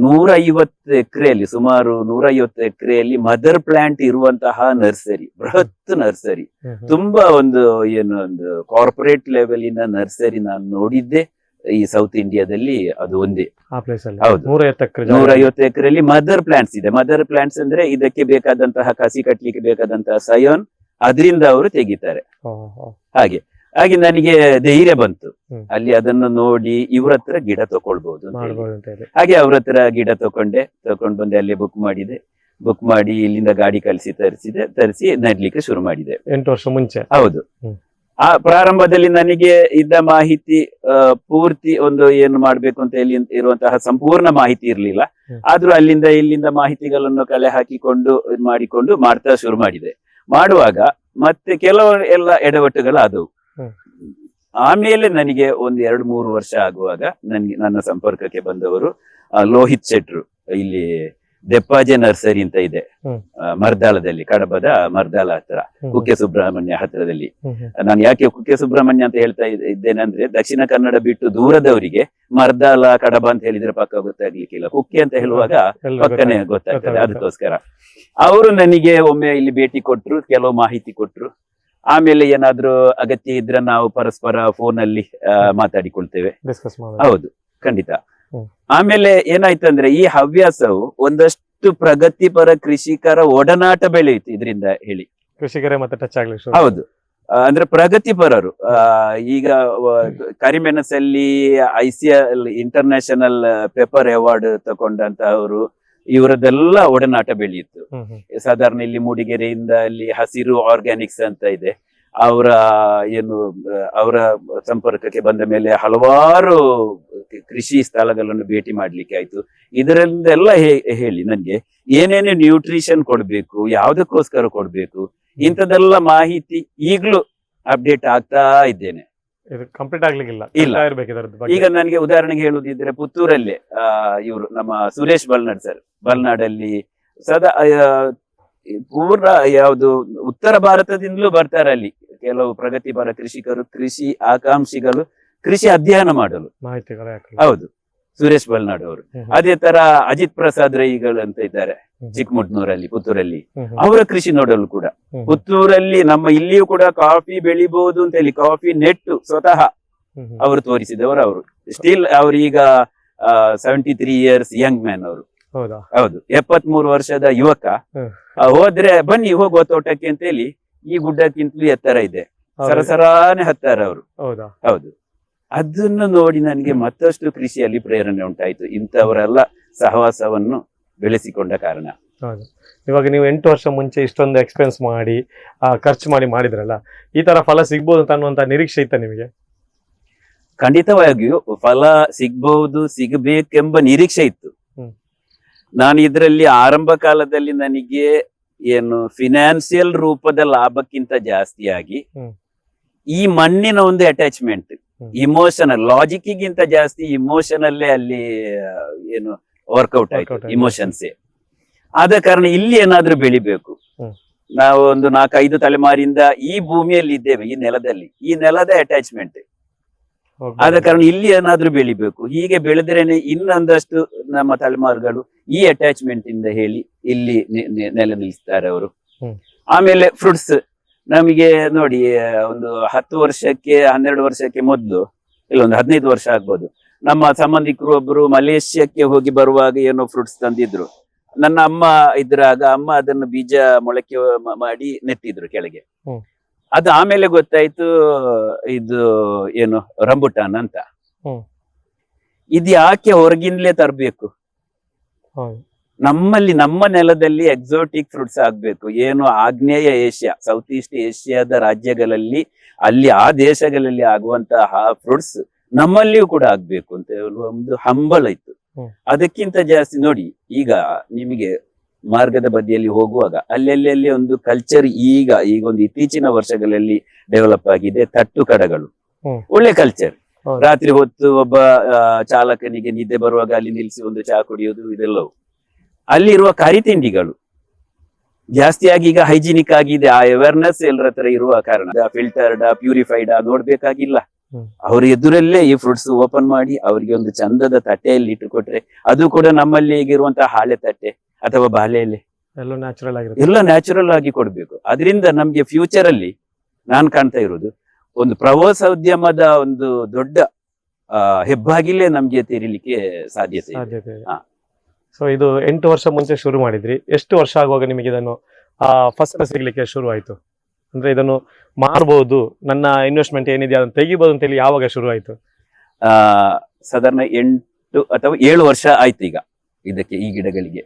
150 ಎಕರೆಯಲ್ಲಿ, ಸುಮಾರು 150 ಎಕರೆಯಲ್ಲಿ ಮದರ್ ಪ್ಲಾಂಟ್ ಇರುವಂತಹ ನರ್ಸರಿ, ಬೃಹತ್ ನರ್ಸರಿ, ತುಂಬಾ ಒಂದು ಕಾರ್ಪೊರೇಟ್ ಲೆವೆಲಿನ ನರ್ಸರಿ ನಾನು ನೋಡಿದ್ದೆ ಈ ಸೌತ್ ಇಂಡಿಯಾದಲ್ಲಿ, ಅದು ಒಂದೇ. ಹೌದು, 150 ಎಕರೆಯಲ್ಲಿ ಮದರ್ ಪ್ಲಾಂಟ್ಸ್ ಇದೆ. ಮದರ್ ಪ್ಲಾಂಟ್ಸ್ ಅಂದ್ರೆ ಇದಕ್ಕೆ ಬೇಕಾದಂತಹ ಕಸಿ ಕಟ್ಲಿಕ್ಕೆ ಬೇಕಾದಂತಹ ಸಯೋನ್, ಅದರಿಂದ ಅವರು ತೆಗಿತಾರೆ. ಹಾಗೆ ನನಗೆ ಧೈರ್ಯ ಬಂತು, ಅಲ್ಲಿ ಅದನ್ನು ನೋಡಿ ಇವ್ರ ಹತ್ರ ಗಿಡ ತಕೊಳ್ಬಹುದು. ಹಾಗೆ ಅವ್ರ ಹತ್ರ ಗಿಡ ತಕೊಂಡ್ ಬಂದೆ, ಅಲ್ಲಿ ಬುಕ್ ಮಾಡಿ ಇಲ್ಲಿಂದ ಗಾಡಿ ತರಿಸಿ ನಡ್ಲಿಕ್ಕೆ ಶುರು ಮಾಡಿದೆ 8 ವರ್ಷ ಮುಂಚೆ. ಹೌದು. ಆ ಪ್ರಾರಂಭದಲ್ಲಿ ನನಗೆ ಇದ್ದ ಮಾಹಿತಿ ಪೂರ್ತಿ ಏನು ಮಾಡ್ಬೇಕು ಅಂತ ಹೇಳಿ ಇರುವಂತಹ ಸಂಪೂರ್ಣ ಮಾಹಿತಿ ಇರ್ಲಿಲ್ಲ. ಆದ್ರೂ ಅಲ್ಲಿಂದ ಇಲ್ಲಿಂದ ಮಾಹಿತಿಗಳನ್ನು ಕಲೆ ಹಾಕಿಕೊಂಡು ಮಾಡಿಕೊಂಡು ಮಾಡ್ತಾ ಶುರು ಮಾಡಿದೆ. ಮಾಡುವಾಗ ಮತ್ತೆ ಕೆಲವು ಎಲ್ಲ ಎಡವಟ್ಟುಗಳಾದವು. ಆಮೇಲೆ ನನಗೆ 1-2-3 ವರ್ಷ ಆಗುವಾಗ ನನ್ನ ಸಂಪರ್ಕಕ್ಕೆ ಬಂದವರು ಲೋಹಿತ್ ಶೆಟ್ರು, ಇಲ್ಲಿ ದೆಪ್ಪಾಜೆ ನರ್ಸರಿ ಅಂತ ಇದೆ ಮರ್ದಾಳದಲ್ಲಿ, ಕಡಬದ ಮರ್ದಾಳ ಹತ್ರ, ಕುಕ್ಕೆ ಸುಬ್ರಹ್ಮಣ್ಯ ಹತ್ರದಲ್ಲಿ. ನಾನು ಯಾಕೆ ಕುಕ್ಕೆ ಸುಬ್ರಹ್ಮಣ್ಯ ಅಂತ ಹೇಳ್ತಾ ಇದ್ದೇನೆ ಅಂದ್ರೆ, ದಕ್ಷಿಣ ಕನ್ನಡ ಬಿಟ್ಟು ದೂರದವರಿಗೆ ಮರ್ದಾಳ ಕಡಬ ಅಂತ ಹೇಳಿದ್ರೆ ಪಕ್ಕ ಗೊತ್ತಾಗ್ಲಿಕ್ಕಿಲ್ಲ, ಕುಕ್ಕೆ ಅಂತ ಹೇಳುವಾಗ ಪಕ್ಕನೆ ಗೊತ್ತಾಗ್ತದೆ. ಅದಕ್ಕೋಸ್ಕರ ಅವರು ನನಗೆ ಒಮ್ಮೆ ಇಲ್ಲಿ ಭೇಟಿ ಕೊಟ್ರು, ಕೆಲವು ಮಾಹಿತಿ ಕೊಟ್ರು. ಆಮೇಲೆ ಏನಾದ್ರೂ ಅಗತ್ಯ ಇದ್ರೆ ನಾವು ಪರಸ್ಪರ ಫೋನ್ ಅಲ್ಲಿ ಮಾತಾಡಿಕೊಳ್ತೇವೆ. ಹೌದು, ಖಂಡಿತ. ಆಮೇಲೆ ಏನಾಯ್ತಂದ್ರೆ, ಈ ಹವ್ಯಾಸವು ಒಂದಷ್ಟು ಪ್ರಗತಿಪರ ಕೃಷಿಕರ ಒಡನಾಟ ಬೆಳೆಯಿತು ಇದರಿಂದ ಹೇಳಿ, ಕೃಷಿಕರೇ ಮತ್ತೆ ಟಚ್ ಆಗ್ಲಿ. ಹೌದು, ಅಂದ್ರೆ ಪ್ರಗತಿಪರರು. ಈಗ ಕರಿಮೆಣಸಲ್ಲಿ ICL ಇಂಟರ್ನ್ಯಾಷನಲ್ ಪೆಪರ್ ಅವಾರ್ಡ್ ತಗೊಂಡಂತವರು, ಇವರದೆಲ್ಲ ಒಡನಾಟ ಬೆಳೆಯಿತು. ಸಾಧಾರಣ ಇಲ್ಲಿ ಮೂಡಿಗೆರೆಯಿಂದ ಅಲ್ಲಿ ಹಸಿರು ಆರ್ಗ್ಯಾನಿಕ್ಸ್ ಅಂತ ಇದೆ, ಅವರ ಸಂಪರ್ಕಕ್ಕೆ ಬಂದ ಮೇಲೆ ಹಲವಾರು ಕೃಷಿ ಸ್ಥಳಗಳನ್ನು ಭೇಟಿ ಮಾಡ್ಲಿಕ್ಕೆ ಆಯ್ತು. ಇದರಿಂದೆಲ್ಲ ಹೇಳಿ ನನ್ಗೆ ಏನೇನು ನ್ಯೂಟ್ರಿಷನ್ ಕೊಡ್ಬೇಕು, ಯಾವ್ದಕ್ಕೋಸ್ಕರ ಕೊಡ್ಬೇಕು, ಇಂಥದೆಲ್ಲ ಮಾಹಿತಿ ಈಗ್ಲೂ ಅಪ್ಡೇಟ್ ಆಗ್ತಾ ಇದ್ದೇನೆ. ಕಂಪ್ಲೀಟ್ ಆಗ್ಲಿಕ್ಕಿಲ್ಲ. ಈಗ ನನಗೆ ಉದಾಹರಣೆಗೆ ಹೇಳುದಿದ್ರೆ, ಪುತ್ತೂರಲ್ಲೇ ಇವರು ನಮ್ಮ ಸುರೇಶ್ ಬಲ್ನಾಡ್ ಸರ್, ಬಲ್ನಾಡಲ್ಲಿ ಸದಾ ಪೂರ್ಣ ಯಾವುದು ಉತ್ತರ ಭಾರತದಿಂದಲೂ ಬರ್ತಾರೆ ಅಲ್ಲಿ ಕೆಲವು ಪ್ರಗತಿಪರ ಕೃಷಿಕರು, ಕೃಷಿ ಆಕಾಂಕ್ಷಿಗಳು, ಕೃಷಿ ಅಧ್ಯಯನ ಮಾಡಲು. ಹೌದು, ಸುರೇಶ್ ಬಲ್ನಾಡ್ ಅವರು. ಅದೇ ತರ ಅಜಿತ್ ಪ್ರಸಾದ್ ರೈಗಳು ಅಂತ ಇದ್ದಾರೆ ಚಿಕ್ಕಮುಟ್ನೂರಲ್ಲಿ, ಪುತ್ತೂರಲ್ಲಿ. ಅವರ ಕೃಷಿ ನೋಡಲು ಕೂಡ ಪುತ್ತೂರಲ್ಲಿ, ನಮ್ಮ ಇಲ್ಲಿಯೂ ಕೂಡ ಕಾಫಿ ಬೆಳಿಬಹುದು ಅಂತ ಹೇಳಿ ಕಾಫಿ ನೆಟ್ಟು ಸ್ವತಃ ಅವರು ತೋರಿಸಿದವರು. ಅವರು ಸ್ಟಿಲ್ ಅವ್ರೀಗ 73 ಇಯರ್ಸ್ ಯಂಗ್ ಮ್ಯಾನ್ ಅವರು. ಹೌದು, 73 ವರ್ಷದ ಯುವಕ. ಹೋದ್ರೆ ಬನ್ನಿ ಹೋಗುವ ತೋಟಕ್ಕೆ ಅಂತ ಹೇಳಿ, ಈ ಗುಡ್ಡಕ್ಕಿಂತಲೂ ಎತ್ತರ ಇದೆ, ಸರಸರಾನೆ ಹತ್ತಾರ ಅವರು. ಹೌದು, ಅದನ್ನು ನೋಡಿ ನನಗೆ ಮತ್ತಷ್ಟು ಕೃಷಿಯಲ್ಲಿ ಪ್ರೇರಣೆ ಉಂಟಾಯ್ತು, ಇಂಥವರೆಲ್ಲ ಸಹವಾಸವನ್ನು ಬೆಳೆಸಿಕೊಂಡ ಕಾರಣ. ಇವಾಗ ನೀವು 8 ವರ್ಷ ಮುಂಚೆ ಇಷ್ಟೊಂದು ಎಕ್ಸ್ಪೆನ್ಸ್ ಮಾಡಿ ಖರ್ಚು ಮಾಡಿದ್ರಲ್ಲ, ಈ ತರ ಫಲ ಸಿಗ್ಬೋದು ಅನ್ನುವಂತ ನಿರೀಕ್ಷೆ ಇತ್ತ ನಿಮಗೆ? ಖಂಡಿತವಾಗಿಯೂ ಫಲ ಸಿಗ್ಬಹುದು, ಸಿಗಬೇಕೆಂಬ ನಿರೀಕ್ಷೆ ಇತ್ತು. ನಾನು ಇದರಲ್ಲಿ ಆರಂಭ ಕಾಲದಲ್ಲಿ ನನಗೆ ಫಿನಾನ್ಸಿಯಲ್ ರೂಪದ ಲಾಭಕ್ಕಿಂತ ಜಾಸ್ತಿಯಾಗಿ ಈ ಮಣ್ಣಿನ ಒಂದು ಅಟ್ಯಾಚ್ಮೆಂಟ್, ಇಮೋಷನಲ್, ಲಾಜಿಕ್ಗಿಂತ ಜಾಸ್ತಿ ಇಮೋಷನಲ್ಲೇ ಅಲ್ಲಿ ವರ್ಕೌಟ್ ಆಯ್ತು, ಇಮೋಷನ್ಸೇ. ಆದ ಕಾರಣ ಇಲ್ಲಿ ಏನಾದ್ರೂ ಬೆಳಿಬೇಕು, ನಾವು ಒಂದು 4-5 ತಲೆಮಾರಿಂದ ಈ ಭೂಮಿಯಲ್ಲಿ ಇದ್ದೇವೆ, ಈ ನೆಲದಲ್ಲಿ, ಈ ನೆಲದ ಅಟ್ಯಾಚ್ಮೆಂಟ್. ಆದ ಕಾರಣ ಇಲ್ಲಿ ಏನಾದ್ರೂ ಬೆಳಿಬೇಕು, ಹೀಗೆ ಬೆಳೆದ್ರೇನೆ ಇನ್ನೊಂದಷ್ಟು ನಮ್ಮ ತಲೆಮಾರುಗಳು ಈ ಅಟ್ಯಾಚ್ಮೆಂಟ್ ಇಂದ ಹೇಳಿ ಇಲ್ಲಿ ನೆಲೆ ನಿಲ್ಲಿಸ್ತಾರೆ ಅವರು. ಆಮೇಲೆ ಫ್ರೂಟ್ಸ್ ನಮಗೆ ನೋಡಿ, ಒಂದು 10 ವರ್ಷಕ್ಕೆ 12 ವರ್ಷಕ್ಕೆ ಮೊದಲು, ಇಲ್ಲ ಒಂದು 15 ವರ್ಷ ಆಗ್ಬೋದು, ನಮ್ಮ ಸಂಬಂಧಿಕರು ಒಬ್ರು ಮಲೇಷ್ಯಾಕ್ಕೆ ಹೋಗಿ ಬರುವಾಗ ಏನೋ ಫ್ರೂಟ್ಸ್ ತಂದಿದ್ರು. ನನ್ನ ಅಮ್ಮ ಇದ್ರಾಗ ಅಮ್ಮ ಅದನ್ನು ಬೀಜ ಮೊಳಕೆ ಮಾಡಿ ನೆಟ್ಟಿದ್ರು ಕೆಳಗೆ. ಅದು ಆಮೇಲೆ ಗೊತ್ತಾಯ್ತು ಇದು ಏನು ರಂಬುಟಾನ್ ಅಂತ. ಇದು ಯಾಕೆ ಹೊರಗಿಂದಲೇ ತರಬೇಕು, ನಮ್ಮಲ್ಲಿ ನಮ್ಮ ನೆಲದಲ್ಲಿ ಎಕ್ಸೋಟಿಕ್ ಫ್ರೂಟ್ಸ್ ಆಗ್ಬೇಕು. ಏನು ಆಗ್ನೇಯ ಏಷ್ಯಾ, ಸೌತ್ ಈಸ್ಟ್ ಏಷ್ಯಾದ ರಾಜ್ಯಗಳಲ್ಲಿ ಅಲ್ಲಿ ಆ ದೇಶಗಳಲ್ಲಿ ಆಗುವಂತಹ ಫ್ರೂಟ್ಸ್ ನಮ್ಮಲ್ಲಿಯೂ ಕೂಡ ಆಗ್ಬೇಕು ಅಂತ ಒಂದು ಹಂಬಲ ಇತ್ತು. ಅದಕ್ಕಿಂತ ಜಾಸ್ತಿ ನೋಡಿ, ಈಗ ನಿಮಗೆ ಮಾರ್ಗದ ಬದಿಯಲ್ಲಿ ಹೋಗುವಾಗ ಅಲ್ಲೆಲ್ಲಿ ಒಂದು ಕಲ್ಚರ್ ಈಗ ಒಂದು ಇತ್ತೀಚಿನ ವರ್ಷಗಳಲ್ಲಿ ಡೆವಲಪ್ ಆಗಿದೆ. ತಟ್ಟು ಕಡಗಳು ಒಳ್ಳೆ ಕಲ್ಚರ್. ರಾತ್ರಿ ಹೊತ್ತು ಒಬ್ಬ ಚಾಲಕನಿಗೆ ನಿದ್ದೆ ಬರುವಾಗ ಅಲ್ಲಿ ನಿಲ್ಲಿಸಿ ಒಂದು ಚಹಾ ಕುಡಿಯೋದು, ಇದೆಲ್ಲವೂ. ಅಲ್ಲಿರುವ ಕರಿತಿಂಡಿಗಳು ಜಾಸ್ತಿಯಾಗಿ ಈಗ ಹೈಜಿನಿಕ್ ಆಗಿದೆ. ಆ ಅವೇರ್ನೆಸ್ ಎಲ್ಲರ ಹತ್ರ ಇರುವ ಕಾರಣ ಫಿಲ್ಟರ್ಡ್ ಪ್ಯೂರಿಫೈಡ್ ನೋಡ್ಬೇಕಾಗಿಲ್ಲ. ಅವ್ರ ಎದುರಲ್ಲೇ ಈ ಫ್ರೂಟ್ಸ್ ಓಪನ್ ಮಾಡಿ ಅವರಿಗೆ ಒಂದು ಚಂದದ ತಟ್ಟೆಯಲ್ಲಿ ಇಟ್ಟುಕೊಟ್ರೆ, ಅದು ಕೂಡ ನಮ್ಮಲ್ಲಿ ಈಗಿರುವಂತಹ ಹಾಳೆ ತಟ್ಟೆ ಅಥವಾ ಬಾಳೆ ಎಲೆ ಎಲ್ಲ ನ್ಯಾಚುರಲ್ ಆಗಿ ಕೊಡ್ಬೇಕು. ಅದರಿಂದ ನಮ್ಗೆ ಫ್ಯೂಚರ್ ಅಲ್ಲಿ ನಾನ್ ಕಾಣ್ತಾ ಇರೋದು ಒಂದು ಪ್ರವಾಸೋದ್ಯಮದ ಒಂದು ದೊಡ್ಡ ಹೆಬ್ಬಾಗಿಲೇ ನಮ್ಗೆ ತೆರೀಲಿಕ್ಕೆ ಸಾಧ್ಯತೆ ಇದೆ. ಸೊ ಇದು 8 ವರ್ಷ ಮುಂಚೆ ಶುರು ಮಾಡಿದ್ರಿ. ಎಷ್ಟು ವರ್ಷ ಆಗುವಾಗ ನಿಮಗೆ ಇದನ್ನು ಫಸ್ಟ್ ಸಿಗ್ಲಿಕ್ಕೆ ಶುರು ಆಯ್ತು? ಅಂದ್ರೆ ಇದನ್ನು ಮಾರ್ಬಹುದು, ನನ್ನ ಇನ್ವೆಸ್ಟ್ಮೆಂಟ್ ಏನಿದೆ ಅದನ್ನು ತೆಗಿಬಹುದು ಅಂತ ಹೇಳಿ ಯಾವಾಗ ಶುರು ಆಯ್ತು? ಸಾಧಾರಣ 8 ಅಥವಾ 7 ವರ್ಷ ಆಯ್ತು ಈಗ ಇದಕ್ಕೆ, ಈ ಗಿಡಗಳಿಗೆ.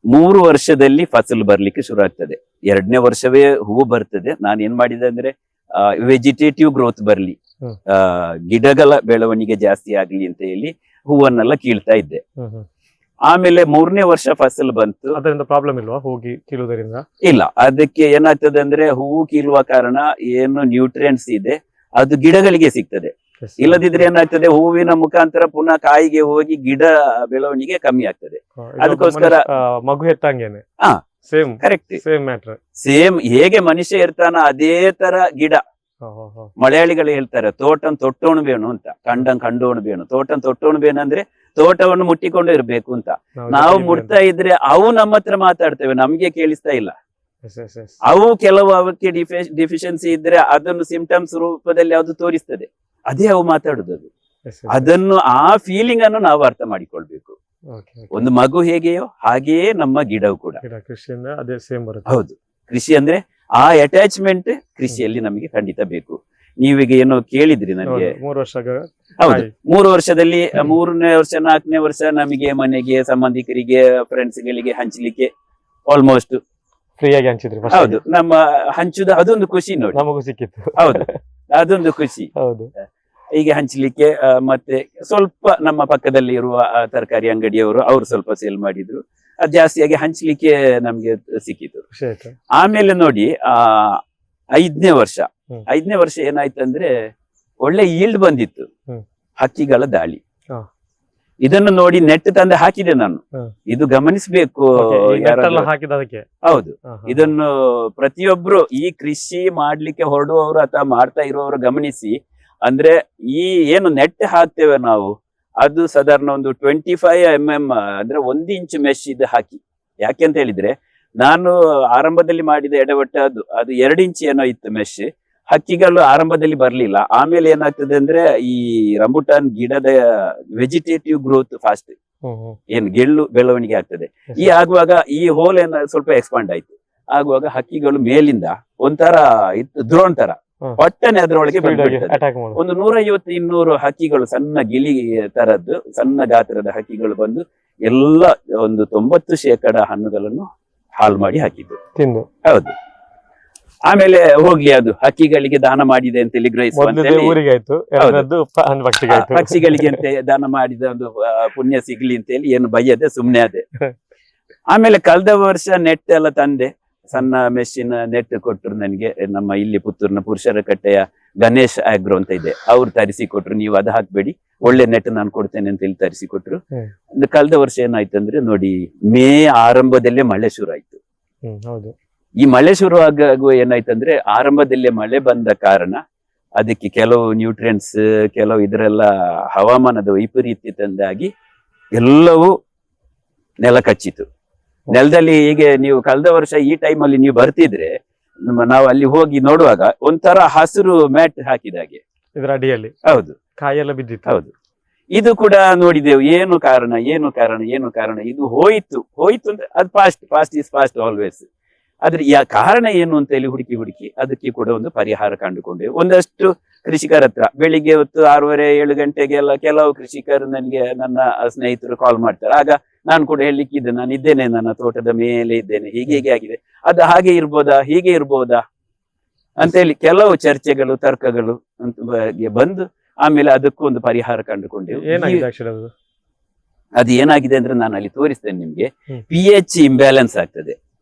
3 ವರ್ಷದಲ್ಲಿ ಫಸಲು ಬರ್ಲಿಕ್ಕೆ ಶುರು ಆಗ್ತದೆ. 2ನೇ ವರ್ಷವೇ ಹೂವು ಬರ್ತದೆ. ನಾನು ಏನ್ ಮಾಡಿದೆ ಅಂದ್ರೆ ವೆಜಿಟೇಟಿವ್ ಗ್ರೋತ್ ಬರ್ಲಿ, ಗಿಡಗಳ ಬೆಳವಣಿಗೆ ಜಾಸ್ತಿ ಆಗ್ಲಿ ಅಂತ ಹೇಳಿ ಹೂವನ್ನೆಲ್ಲ ಕೀಳ್ತಾ ಇದ್ದೆ. ಆಮೇಲೆ 3ನೇ ವರ್ಷ ಫಸಲು ಬಂತು. ಅದರಿಂದ ಪ್ರಾಬ್ಲಮ್ ಇಲ್ವಾ ಹೋಗಿ ಕೀಳುವುದರಿಂದ? ಇಲ್ಲ, ಅದಕ್ಕೆ ಏನಾಗ್ತದೆ ಅಂದ್ರೆ ಹೂವು ಕೀಳುವ ಕಾರಣ ಏನು ನ್ಯೂಟ್ರಿಯೆಂಟ್ಸ್ ಇದೆ ಅದು ಗಿಡಗಳಿಗೆ ಸಿಗ್ತದೆ. ಇಲ್ಲದಿದ್ರೆ ಏನಾಗ್ತದೆ, ಹೂವಿನ ಮುಖಾಂತರ ಪುನಃ ಕಾಯಿಗೆ ಹೋಗಿ ಗಿಡ ಬೆಳವಣಿಗೆ ಕಮ್ಮಿ ಆಗ್ತದೆ. ಅದಕ್ಕೋಸ್ಕರ ಮಗು ಹೆತ್ತಂಗೇನೆ. Same correct, same matter. Same ಹೇಗೆ ಮನುಷ್ಯ ಇರ್ತಾನ ಅದೇ ತರ ಗಿಡ. ಮಲಯಾಳಿಗಳು ಹೇಳ್ತಾರೆ ತೋಟನ್ ತೊಟ್ಟೋಣು ಬೇಣು ಅಂತ, ಕಂಡನ್ ಕಂಡೋಣು ಬೇಣು. ತೋಟನ್ ತೊಟ್ಟೋಣು ಬೇಣು ಅಂದ್ರೆ ತೋಟವನ್ನು ಮುಟ್ಟಿಕೊಂಡು ಇರ್ಬೇಕು ಅಂತ. ನಾವು ಮುಟ್ತಾ ಇದ್ರೆ ಅವು ನಮ್ಮ ಹತ್ರ ಮಾತಾಡ್ತೇವೆ, ನಮ್ಗೆ ಕೇಳಿಸ್ತಾ ಇಲ್ಲ. ಅವು ಕೆಲವು ಅವಕ್ಕೆ ಡಿಫಿಷಿಯನ್ಸಿ ಇದ್ರೆ ಅದನ್ನು ಸಿಂಪ್ಟಮ್ಸ್ ರೂಪದಲ್ಲಿ ಅದು ತೋರಿಸ್ತದೆ, ಅದೇ ಅವು ಮಾತಾಡುದು. ಅದನ್ನು ಆ ಫೀಲಿಂಗ್ ಅನ್ನು ನಾವು ಅರ್ಥ ಮಾಡಿಕೊಳ್ಬೇಕು. ಒಂದು ಮಗು ಹೇಗೆಯೋ ಹಾಗೆಯೇ ನಮ್ಮ ಗಿಡವು ಕೂಡ. ಕೃಷಿಯಿಂದ ಅದೇ ಸೇಮ್ ಬರುತ್ತೆ. ಹೌದು, ಕೃಷಿ ಅಂದ್ರೆ ಆ ಅಟ್ಯಾಚ್ಮೆಂಟ್ ಕೃಷಿಯಲ್ಲಿ ನಮಗೆ ಖಂಡಿತ ಬೇಕು. ನೀವೀಗ ಏನೋ ಕೇಳಿದ್ರಿ ನನಗೆ. 3 ವರ್ಷ. ಹೌದು, 3 ವರ್ಷದಲ್ಲಿ 3ನೇ ವರ್ಷ 4ನೇ ವರ್ಷ ನಮಗೆ ಮನೆಗೆ, ಸಂಬಂಧಿಕರಿಗೆ, ಫ್ರೆಂಡ್ಸ್ ಗಳಿಗೆ ಹಂಚಲಿಕ್ಕೆ ಆಲ್ಮೋಸ್ಟ್ ಫ್ರೀಯಾಗಿ ಹಂಚಿದ್ರಿ. ಹೌದು, ನಮ್ಮ ಹಂಚುದ ಅದೊಂದು ಖುಷಿ ನೋಡಿ, ನಮಗೂ ಸಿಕ್ಕಿತ್ತು. ಹೌದು, ಅದೊಂದು ಖುಷಿ. ಹೌದು, ಹೀಗೆ ಹಂಚಲಿಕ್ಕೆ. ಮತ್ತೆ ಸ್ವಲ್ಪ ನಮ್ಮ ಪಕ್ಕದಲ್ಲಿ ಇರುವ ತರಕಾರಿ ಅಂಗಡಿಯವರು ಅವರು ಸ್ವಲ್ಪ ಸೇಲ್ ಮಾಡಿದ್ರು. ಅದು ಜಾಸ್ತಿಯಾಗಿ ಹಂಚಲಿಕ್ಕೆ ನಮ್ಗೆ ಸಿಕ್ಕಿತು. ಆಮೇಲೆ ನೋಡಿ 5ನೇ ವರ್ಷ ಏನಾಯ್ತಂದ್ರೆ ಒಳ್ಳೆ ಈಲ್ಡ್ ಬಂದಿತ್ತು. ಹಕ್ಕಿಗಳ ದಾಳಿ. ಇದನ್ನು ನೋಡಿ ನೆಟ್ ತಂದೆ ಹಾಕಿದೆ ನಾನು. ಇದು ಗಮನಿಸಬೇಕು. ಹೌದು, ಇದನ್ನು ಪ್ರತಿಯೊಬ್ರು ಈ ಕೃಷಿ ಮಾಡ್ಲಿಕ್ಕೆ ಹೊರಡುವವರು ಅಥವಾ ಮಾಡ್ತಾ ಇರುವವರು ಗಮನಿಸಿ. ಅಂದ್ರೆ ಈ ಏನು ನೆಟ್ ಹಾಕ್ತೇವೆ ನಾವು, ಅದು ಸಾಧಾರಣ ಒಂದು 25 mm ಅಂದ್ರೆ 1 ಇಂಚ್ ಮೆಶ್ ಇದು ಹಾಕಿ. ಯಾಕೆ ಅಂತ ಹೇಳಿದ್ರೆ, ನಾನು ಆರಂಭದಲ್ಲಿ ಮಾಡಿದ ಎಡವಟ್ಟ ಅದು 2 ಇಂಚ್ ಏನೋ ಇತ್ತು ಮೆಶ್. ಹಕ್ಕಿಗಳು ಆರಂಭದಲ್ಲಿ ಬರ್ಲಿಲ್ಲ. ಆಮೇಲೆ ಏನಾಗ್ತದೆ ಅಂದ್ರೆ ಈ ರಂಬುಟಾನ್ ಗಿಡದ ವೆಜಿಟೇಟಿವ್ ಗ್ರೋತ್ ಫಾಸ್ಟ್, ಏನ್ ಗೆಳ್ಳು ಬೆಳವಣಿಗೆ ಆಗ್ತದೆ. ಈ ಆಗುವಾಗ ಈ ಹೋಲ್ ಏನ ಸ್ವಲ್ಪ ಎಕ್ಸ್ಪಾಂಡ್ ಆಯ್ತು. ಆಗುವಾಗ ಹಕ್ಕಿಗಳು ಮೇಲಿಂದ ಒಂಥರ ದ್ರೋಣ್ ತರ ಪಟ್ಟನೆ ಅದರೊಳಗೆ ಒಂದು 150-200 ಹಕ್ಕಿಗಳು, ಸಣ್ಣ ಗಿಳಿ ತರದ್ದು ಸಣ್ಣ ಗಾತ್ರದ ಹಕ್ಕಿಗಳು ಬಂದು ಎಲ್ಲ ಒಂದು 90% ಹಣ್ಣುಗಳನ್ನು ಹಾಳು ಮಾಡಿ ಹಾಕಿದ್ದು. ಹೌದು, ಆಮೇಲೆ ಹೋಗ್ಲಿ, ಅದು ಹಕ್ಕಿಗಳಿಗೆ ದಾನ ಮಾಡಿದೆ ಅಂತ ಹೇಳಿ ಪಕ್ಷಿಗಳಿಗೆ ಅಂತ ದಾನ ಮಾಡಿದ ಒಂದು ಪುಣ್ಯ ಸಿಗ್ಲಿ ಅಂತ ಹೇಳಿ ಏನು ಬಯ್ಯದೆ ಸುಮ್ನೆ ಅದೇ. ಆಮೇಲೆ ಕಳೆದ ವರ್ಷ ನೆಟ್ ಎಲ್ಲ ತಂದೆ, ಸಣ್ಣ ಮೆಷಿನ್ ನೆಟ್ ಕೊಟ್ಟರು ನನಗೆ. ನಮ್ಮ ಇಲ್ಲಿ ಪುತ್ತೂರಿನ ಪುರುಷರ ಕಟ್ಟೆಯ ಗಣೇಶ್ ಆಗ್ರೋ ಅಂತ ಇದೆ, ಅವ್ರು ತರಿಸಿ ಕೊಟ್ರು. ನೀವು ಅದು ಹಾಕ್ಬೇಡಿ, ಒಳ್ಳೆ ನೆಟ್ ನಾನು ಕೊಡ್ತೇನೆ ಅಂತ ಹೇಳಿ ತರಿಸಿ ಕೊಟ್ರು. ಕಳೆದ ವರ್ಷ ಏನಾಯ್ತು ಅಂದ್ರೆ ನೋಡಿ, ಮೇ ಆರಂಭದಲ್ಲೇ ಮಳೆ ಶುರು ಆಯ್ತು. ಹೌದು. ಈ ಮಳೆ ಶುರು ಆಗುವ ಏನಾಯ್ತಂದ್ರೆ ಆರಂಭದಲ್ಲೇ ಮಳೆ ಬಂದ ಕಾರಣ ಅದಕ್ಕೆ ಕೆಲವು ನ್ಯೂಟ್ರಿಯೆಂಟ್ಸ್ ಕೆಲವು ಇದರೆಲ್ಲ ಹವಾಮಾನದ ವೈಪರೀತ್ಯದಿಂದಾಗಿ ಎಲ್ಲವೂ ನೆಲ ಕಚ್ಚಿತು. ನೆಲದಲ್ಲಿ ಹೀಗೆ ನೀವು ಕಳೆದ ವರ್ಷ ಈ ಟೈಮಲ್ಲಿ ನೀವು ಬರ್ತಿದ್ರೆ ನಾವು ಅಲ್ಲಿ ಹೋಗಿ ನೋಡುವಾಗ ಒಂಥರ ಹಸಿರು ಮ್ಯಾಟ್ ಹಾಕಿದಾಗೆ ಇದರ ಅಡಿಯಲ್ಲಿ ಹೌದು ಕಾಯೆಲ್ಲ ಬಿದ್ದಿತ್ತು. ಹೌದು. ಇದು ಕೂಡ ನೋಡಿದೆವು, ಏನು ಕಾರಣ ಏನು ಕಾರಣ ಏನು ಕಾರಣ, ಇದು ಹೋಯ್ತು ಅಂದ್ರೆ ಅದು ಪಾಸ್ಟ್ ಇಸ್ ಪಾಸ್ಟ್ ಆಲ್ವೇಸ್. ಆದ್ರೆ ಕಾರಣ ಏನು ಅಂತ ಹೇಳಿ ಹುಡುಕಿ ಅದಕ್ಕೆ ಕೂಡ ಒಂದು ಪರಿಹಾರ ಕಂಡುಕೊಂಡೆವು. ಒಂದಷ್ಟು ಕೃಷಿಕರ ಹತ್ರ ಬೆಳಿಗ್ಗೆ ಹೊತ್ತು 6:30-7 ಗಂಟೆಗೆಲ್ಲ ಕೆಲವು ಕೃಷಿಕರು ನನಗೆ ನನ್ನ ಸ್ನೇಹಿತರು ಕಾಲ್ ಮಾಡ್ತಾರೆ. ಆಗ ನಾನು ಕೂಡ ಹೇಳಲಿಕ್ಕಿದ್ದೆ, ನಾನು ಇದ್ದೇನೆ, ನನ್ನ ತೋಟದ ಮೇಲೆ ಇದ್ದೇನೆ, ಹೀಗೆ ಆಗಿದೆ, ಅದು ಹಾಗೆ ಇರ್ಬೋದಾ ಹೀಗೆ ಇರ್ಬೋದಾ ಅಂತ ಹೇಳಿ ಕೆಲವು ಚರ್ಚೆಗಳು ತರ್ಕಗಳು ಅಂತ ಬಂದು ಆಮೇಲೆ ಅದಕ್ಕೂ ಒಂದು ಪರಿಹಾರ ಕಂಡುಕೊಂಡೆವು. ಅದು ಏನಾಗಿದೆ ಅಂದ್ರೆ ನಾನು ಅಲ್ಲಿ ತೋರಿಸ್ತೇನೆ ನಿಮ್ಗೆ. pH ಇಂಬ್ಯಾಲೆನ್ಸ್ ಆಗ್ತದೆ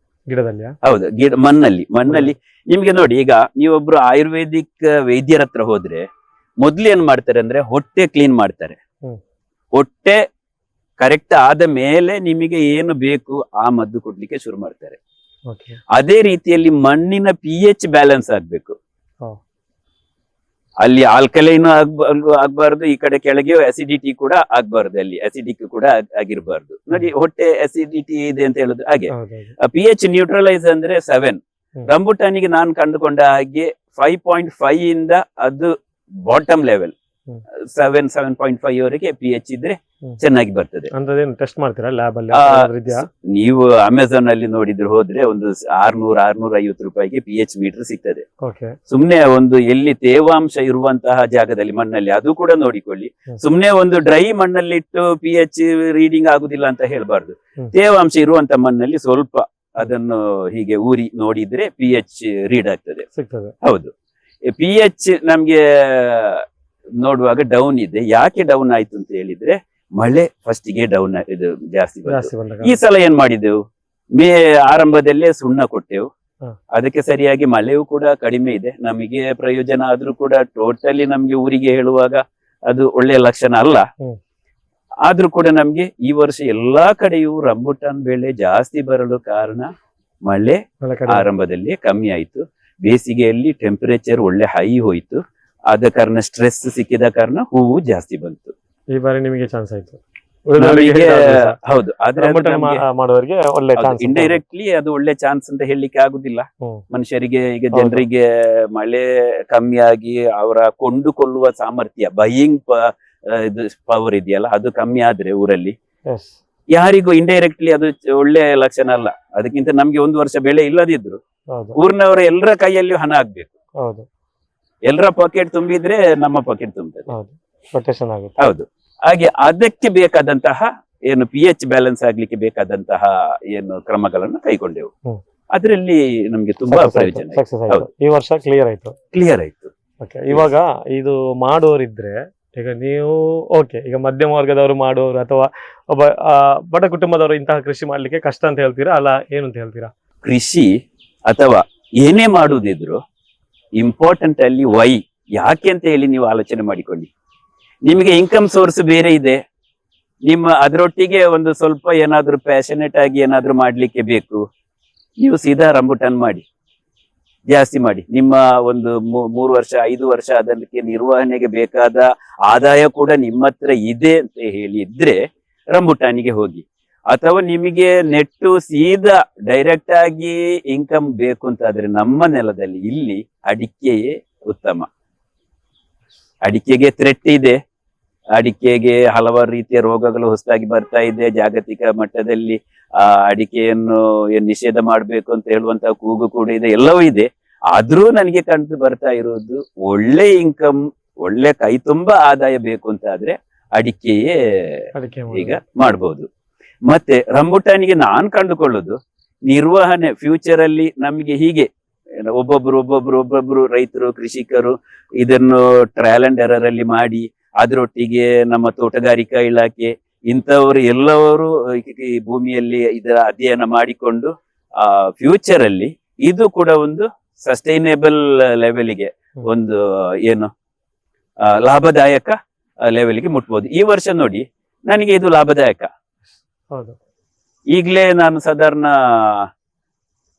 ಗಿಡದಲ್ಲಿ. ಹೌದು, ಮಣ್ಣಲ್ಲಿ ನಿಮ್ಗೆ ನೋಡಿ, ಈಗ ನೀವೊಬ್ರು ಆಯುರ್ವೇದಿಕ್ ವೈದ್ಯರ ಹತ್ರ ಹೋದ್ರೆ ಮೊದ್ಲು ಏನ್ ಮಾಡ್ತಾರೆ ಅಂದ್ರೆ ಹೊಟ್ಟೆ ಕ್ಲೀನ್ ಮಾಡ್ತಾರೆ. ಹೊಟ್ಟೆ ಕರೆಕ್ಟ್ ಆದ ಮೇಲೆ ನಿಮಗೆ ಏನು ಬೇಕು ಆ ಮದ್ದು ಕೊಡ್ಲಿಕ್ಕೆ ಶುರು ಮಾಡ್ತಾರೆ. ಅದೇ ರೀತಿಯಲ್ಲಿ ಮಣ್ಣಿನ pH ಬ್ಯಾಲೆನ್ಸ್ ಆಗ್ಬೇಕು. ಅಲ್ಲಿ ಆಲ್ಕಲೈನ್ ಆಗ್ಬಾರ್ದು, ಈ ಕಡೆ ಕೆಳಗೆ ಅಸಿಡಿಟಿ ಕೂಡ ಆಗ್ಬಾರ್ದು, ಅಲ್ಲಿ ಅಸಿಡಿಕ್ ಕೂಡ ಆಗಿರ್ಬಾರ್ದು. ನೋಡಿ, ಹೊಟ್ಟೆ ಅಸಿಡಿಟಿ ಇದೆ ಅಂತ ಹೇಳುದು ಹಾಗೆ. pH ನ್ಯೂಟ್ರಲೈಸ್ ಅಂದ್ರೆ 7. ರಂಬುಟಾನಿಗೆ ನಾನು ಕಂಡುಕೊಂಡ ಹಾಗೆ 5.5 ಇಂದ ಅದು ಬಾಟಮ್ ಲೆವೆಲ್ 7.5 ವರೆಗೆ pH ಇದ್ರೆ ಚೆನ್ನಾಗಿ ಬರ್ತದೆ. ಟೆಸ್ಟ್ ಮಾಡ್ತೀರಾ ಲ್ಯಾಬ್ ಅಲ್ಲಿ? ನೀವು ಅಮೆಝಾನ್ ಅಲ್ಲಿ ನೋಡಿದ್ರೆ ಹೋದ್ರೆ ಒಂದು 600-650 ರೂಪಾಯಿಗೆ pH ಮೀಟರ್ ಸಿಗ್ತದೆ. ಸುಮ್ನೆ ಒಂದು ಎಲ್ಲಿ ತೇವಾಂಶ ಇರುವಂತಹ ಜಾಗದಲ್ಲಿ ಮಣ್ಣಲ್ಲಿ ಅದು ಕೂಡ ನೋಡಿಕೊಳ್ಳಿ. ಸುಮ್ನೆ ಒಂದು ಡ್ರೈ ಮಣ್ಣಲ್ಲಿ ಇಟ್ಟು pH ರೀಡಿಂಗ್ ಆಗುದಿಲ್ಲ ಅಂತ ಹೇಳ್ಬಾರ್ದು. ತೇವಾಂಶ ಇರುವಂತ ಮಣ್ಣಲ್ಲಿ ಸ್ವಲ್ಪ ಅದನ್ನು ಹೀಗೆ ಊರಿ ನೋಡಿದ್ರೆ pH ರೀಡ್ ಆಗ್ತದೆ. ಹೌದು, pH ನಮ್ಗೆ ನೋಡುವಾಗ ಡೌನ್ ಇದೆ. ಯಾಕೆ ಡೌನ್ ಆಯ್ತು ಅಂತ ಹೇಳಿದ್ರೆ ಮಳೆ ಫಸ್ಟ್ ಗೆ ಡೌನ್ ಇದು ಜಾಸ್ತಿ ಬಂತು. ಈ ಸಲ ಏನ್ ಮಾಡಿದೆವು, ಆರಂಭದಲ್ಲೇ ಸುಣ್ಣ ಕೊಟ್ಟೆವು, ಅದಕ್ಕೆ ಸರಿಯಾಗಿ ಮಳೆಯೂ ಕೂಡ ಕಡಿಮೆ ಇದೆ. ನಮಗೆ ಪ್ರಯೋಜನ ಆದ್ರೂ ಕೂಡ ಟೋಟಲಿ ನಮ್ಗೆ ಊರಿಗೆ ಹೇಳುವಾಗ ಅದು ಒಳ್ಳೆಯ ಲಕ್ಷಣ ಅಲ್ಲ. ಆದ್ರೂ ಕೂಡ ನಮ್ಗೆ ಈ ವರ್ಷ ಎಲ್ಲಾ ಕಡೆಯೂ ರಂಬುಟಾನ್ ಬೆಳೆ ಜಾಸ್ತಿ ಬರಲು ಕಾರಣ ಮಳೆ ಆರಂಭದಲ್ಲಿ ಕಮ್ಮಿ ಆಯ್ತು. ಬೇಸಿಗೆಯಲ್ಲಿ ಟೆಂಪರೇಚರ್ ಒಳ್ಳೆ ಹೈ ಹೋಯ್ತು, ಆದ ಕಾರಣ ಸ್ಟ್ರೆಸ್ ಸಿಕ್ಕಿದ ಕಾರಣ ಹೂವು ಜಾಸ್ತಿ ಬಂತು. ಈ ಬಾರಿ ನಿಮಗೆ ಚಾನ್ಸ್ ಆಯ್ತು. ಹೌದು, ಆದ್ರೆ ಮಾಡೋರಿಗೆ ಒಳ್ಳೆ ಚಾನ್ಸ್. ಇಂಡೈರೆಕ್ಟ್ಲಿ ಅದು ಒಳ್ಳೆ ಚಾನ್ಸ್ ಅಂತ ಹೇಳಲಿಕ್ಕೆ ಆಗುದಿಲ್ಲ ಮನುಷ್ಯರಿಗೆ. ಈಗ ಜನರಿಗೆ ಮಳೆ ಕಮ್ಮಿ ಆಗಿ ಅವರ ಕೊಂಡುಕೊಳ್ಳುವ ಸಾಮರ್ಥ್ಯ, ಬೈಯಿಂಗ್ ಪವರ್ ಇದೆಯಲ್ಲ, ಅದು ಕಮ್ಮಿ ಆದ್ರೆ ಊರಲ್ಲಿ ಯಾರಿಗೂ ಇಂಡೈರೆಕ್ಟ್ಲಿ ಅದು ಒಳ್ಳೆ ಲಕ್ಷಣ ಅಲ್ಲ. ಅದಕ್ಕಿಂತ ನಮ್ಗೆ ಒಂದು ವರ್ಷ ಬೆಳೆ ಇಲ್ಲದಿದ್ರು ಊರಿನವರ ಎಲ್ಲರ ಕೈಯಲ್ಲಿಯೂ ಹಣ ಆಗ್ಬೇಕು. ಎಲ್ಲರ ಪಾಕೆಟ್ ತುಂಬಿದ್ರೆ ನಮ್ಮ ಪಾಕೆಟ್ ತುಂಬುತ್ತದೆ. ಹೌದು, ಹಾಗೆ ಅದಕ್ಕೆ ಬೇಕಾದಂತಹ ಏನು pH ಬ್ಯಾಲೆನ್ಸ್ ಆಗ್ಲಿಕ್ಕೆ ಬೇಕಾದಂತಹ ಏನು ಕ್ರಮಗಳನ್ನು ಕೈಗೊಂಡೆವು. ಅದರಲ್ಲಿ ನಮ್ಗೆ ತುಂಬಾ ಪ್ರಯೋಜನ. ಈ ವರ್ಷ ಕ್ಲಿಯರ್ ಆಯ್ತು. ಇವಾಗ ಇದು ಮಾಡೋರಿದ್ರೆ, ಈಗ ನೀವು ಈಗ ಮಧ್ಯಮ ವರ್ಗದವರು ಮಾಡೋರು ಅಥವಾ ಒಬ್ಬ ಬಡ ಕುಟುಂಬದವರು ಇಂತಹ ಕೃಷಿ ಮಾಡ್ಲಿಕ್ಕೆ ಕಷ್ಟ ಅಂತ ಹೇಳ್ತೀರಾ ಅಲ್ಲ, ಏನು ಅಂತ ಹೇಳ್ತೀರಾ? ಕೃಷಿ ಅಥವಾ ಏನೇ ಮಾಡುವುದಿದ್ರು ಇಂಪಾರ್ಟೆಂಟ್ ಅಲ್ಲಿ ವೈ, ಯಾಕೆ ಅಂತ ಹೇಳಿ ನೀವು ಆಲೋಚನೆ ಮಾಡಿಕೊಳ್ಳಿ. ನಿಮಗೆ ಇನ್ಕಮ್ ಸೋರ್ಸ್ ಬೇರೆ ಇದೆ, ನಿಮ್ಮ ಅದರೊಟ್ಟಿಗೆ ಒಂದು ಸ್ವಲ್ಪ ಏನಾದ್ರೂ ಪ್ಯಾಷನೇಟ್ ಆಗಿ ಏನಾದ್ರೂ ಮಾಡ್ಲಿಕ್ಕೆ ಬೇಕು, ನೀವು ಸೀದಾ ರಂಬುಟಾನ್ ಮಾಡಿ, ಜಾಸ್ತಿ ಮಾಡಿ. ನಿಮ್ಮ ಒಂದು 3 ವರ್ಷ 5 ವರ್ಷ ಅದಕ್ಕೆ ನಿರ್ವಹಣೆಗೆ ಬೇಕಾದ ಆದಾಯ ಕೂಡ ನಿಮ್ಮ ಹತ್ರ ಇದೆ ಅಂತ ಹೇಳಿದ್ರೆ ರಂಬುಟಾನಿಗೆ ಹೋಗಿ. ಅಥವಾ ನಿಮಗೆ ನೆಟ್ಟು ಸೀದಾ ಡೈರೆಕ್ಟ್ ಆಗಿ ಇನ್ಕಮ್ ಬೇಕು ಅಂತಾದ್ರೆ ನಮ್ಮ ನೆಲದಲ್ಲಿ ಇಲ್ಲಿ ಅಡಿಕೆಯೇ ಉತ್ತಮ. ಅಡಿಕೆಗೆ ಥ್ರೆಟ್ ಇದೆ, ಅಡಿಕೆಗೆ ಹಲವಾರು ರೀತಿಯ ರೋಗಗಳು ಹೊಸದಾಗಿ ಬರ್ತಾ ಇದೆ. ಜಾಗತಿಕ ಮಟ್ಟದಲ್ಲಿ ಅಡಿಕೆಯನ್ನು ನಿಷೇಧ ಮಾಡ್ಬೇಕು ಅಂತ ಹೇಳುವಂತಹ ಕೂಗು ಕೂಡ ಇದೆ, ಎಲ್ಲವೂ ಇದೆ. ಆದ್ರೂ ನನಗೆ ಕಂಡು ಬರ್ತಾ ಇರೋದು ಒಳ್ಳೆ ಇನ್ಕಮ್, ಒಳ್ಳೆ ಕೈ ತುಂಬಾ ಆದಾಯ ಬೇಕು ಅಂತ ಆದ್ರೆ ಅಡಿಕೆಯೇ ಈಗ ಮಾಡ್ಬೋದು. ಮತ್ತೆ ರಂಬುಟಾನಿಗೆ ನಾನ್ ಕಂಡುಕೊಳ್ಳೋದು ನಿರ್ವಹಣೆ ಫ್ಯೂಚರ್ ಅಲ್ಲಿ ನಮ್ಗೆ ಹೀಗೆ ಒಬ್ಬೊಬ್ರು ರೈತರು ಕೃಷಿಕರು ಇದನ್ನು ಟ್ರಯಲ್ ಅಂಡ್ ಎರರ್ ಅಲ್ಲಿ ಮಾಡಿ, ಅದರೊಟ್ಟಿಗೆ ನಮ್ಮ ತೋಟಗಾರಿಕಾ ಇಲಾಖೆ ಇಂಥವರು ಎಲ್ಲವರು ಈ ಭೂಮಿಯಲ್ಲಿ ಇದರ ಅಧ್ಯಯನ ಮಾಡಿಕೊಂಡು ಫ್ಯೂಚರ್ ಅಲ್ಲಿ ಇದು ಕೂಡ ಒಂದು ಸಸ್ಟೈನೇಬಲ್ ಲೆವೆಲ್ಗೆ ಒಂದು ಏನು ಲಾಭದಾಯಕ ಲೆವೆಲ್ಗೆ ಮುಟ್ಬೋದು. ಈ ವರ್ಷ ನೋಡಿ ನನಗೆ ಇದು ಲಾಭದಾಯಕ. ಈಗಲೇ ನಾನು ಸಾಧಾರಣ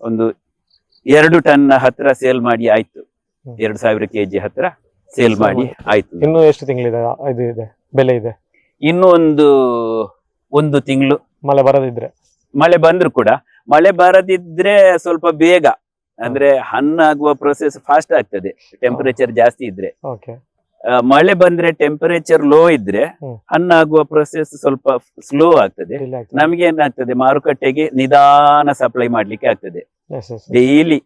ಒಂದು 2 ಟನ್ ಹತ್ರ ಸೇಲ್ ಮಾಡಿ ಆಯ್ತು. ಹ್ಮ್. 2000 kg ಹತ್ರ ಸೇಲ್ ಮಾಡಿ ಆಯ್ತು. ಇನ್ನು ಎಷ್ಟು ತಿಂಗಳಿದೆ ಇದು ಇದೆ ಬೆಲೆ ಇದೆ? ಇನ್ನು ಒಂದು ತಿಂಗಳು ಮಳೆ ಬರದಿದ್ರೆ? ಮಳೆ ಬಂದ್ರು ಕೂಡ, ಮಳೆ ಬರದಿದ್ರೆ ಸ್ವಲ್ಪ ಬೇಗ ಅಂದ್ರೆ ಹಣ್ಣಾಗುವ ಪ್ರೊಸೆಸ್ ಫಾಸ್ಟ್ ಆಗ್ತದೆ ಟೆಂಪರೇಚರ್ ಜಾಸ್ತಿ ಇದ್ರೆ. ಓಕೆ. ಮಳೆ ಬಂದ್ರೆ ಟೆಂಪರೇಚರ್ ಲೋ ಇದ್ರೆ ಹ್ಮ್. ಹಣ್ಣಾಗುವ ಪ್ರೊಸೆಸ್ ಸ್ವಲ್ಪ ಸ್ಲೋ ಆಗ್ತದೆ. ಡಿಲೇ ಆಗ್ತದೆ. ನಮ್ಗೆ ಏನಾಗ್ತದೆ, ಮಾರುಕಟ್ಟೆಗೆ ನಿಧಾನ ಸಪ್ಲೈ ಮಾಡ್ಲಿಕ್ಕೆ ಆಗ್ತದೆ. Yes, yes, yes. ಡೈಲಿ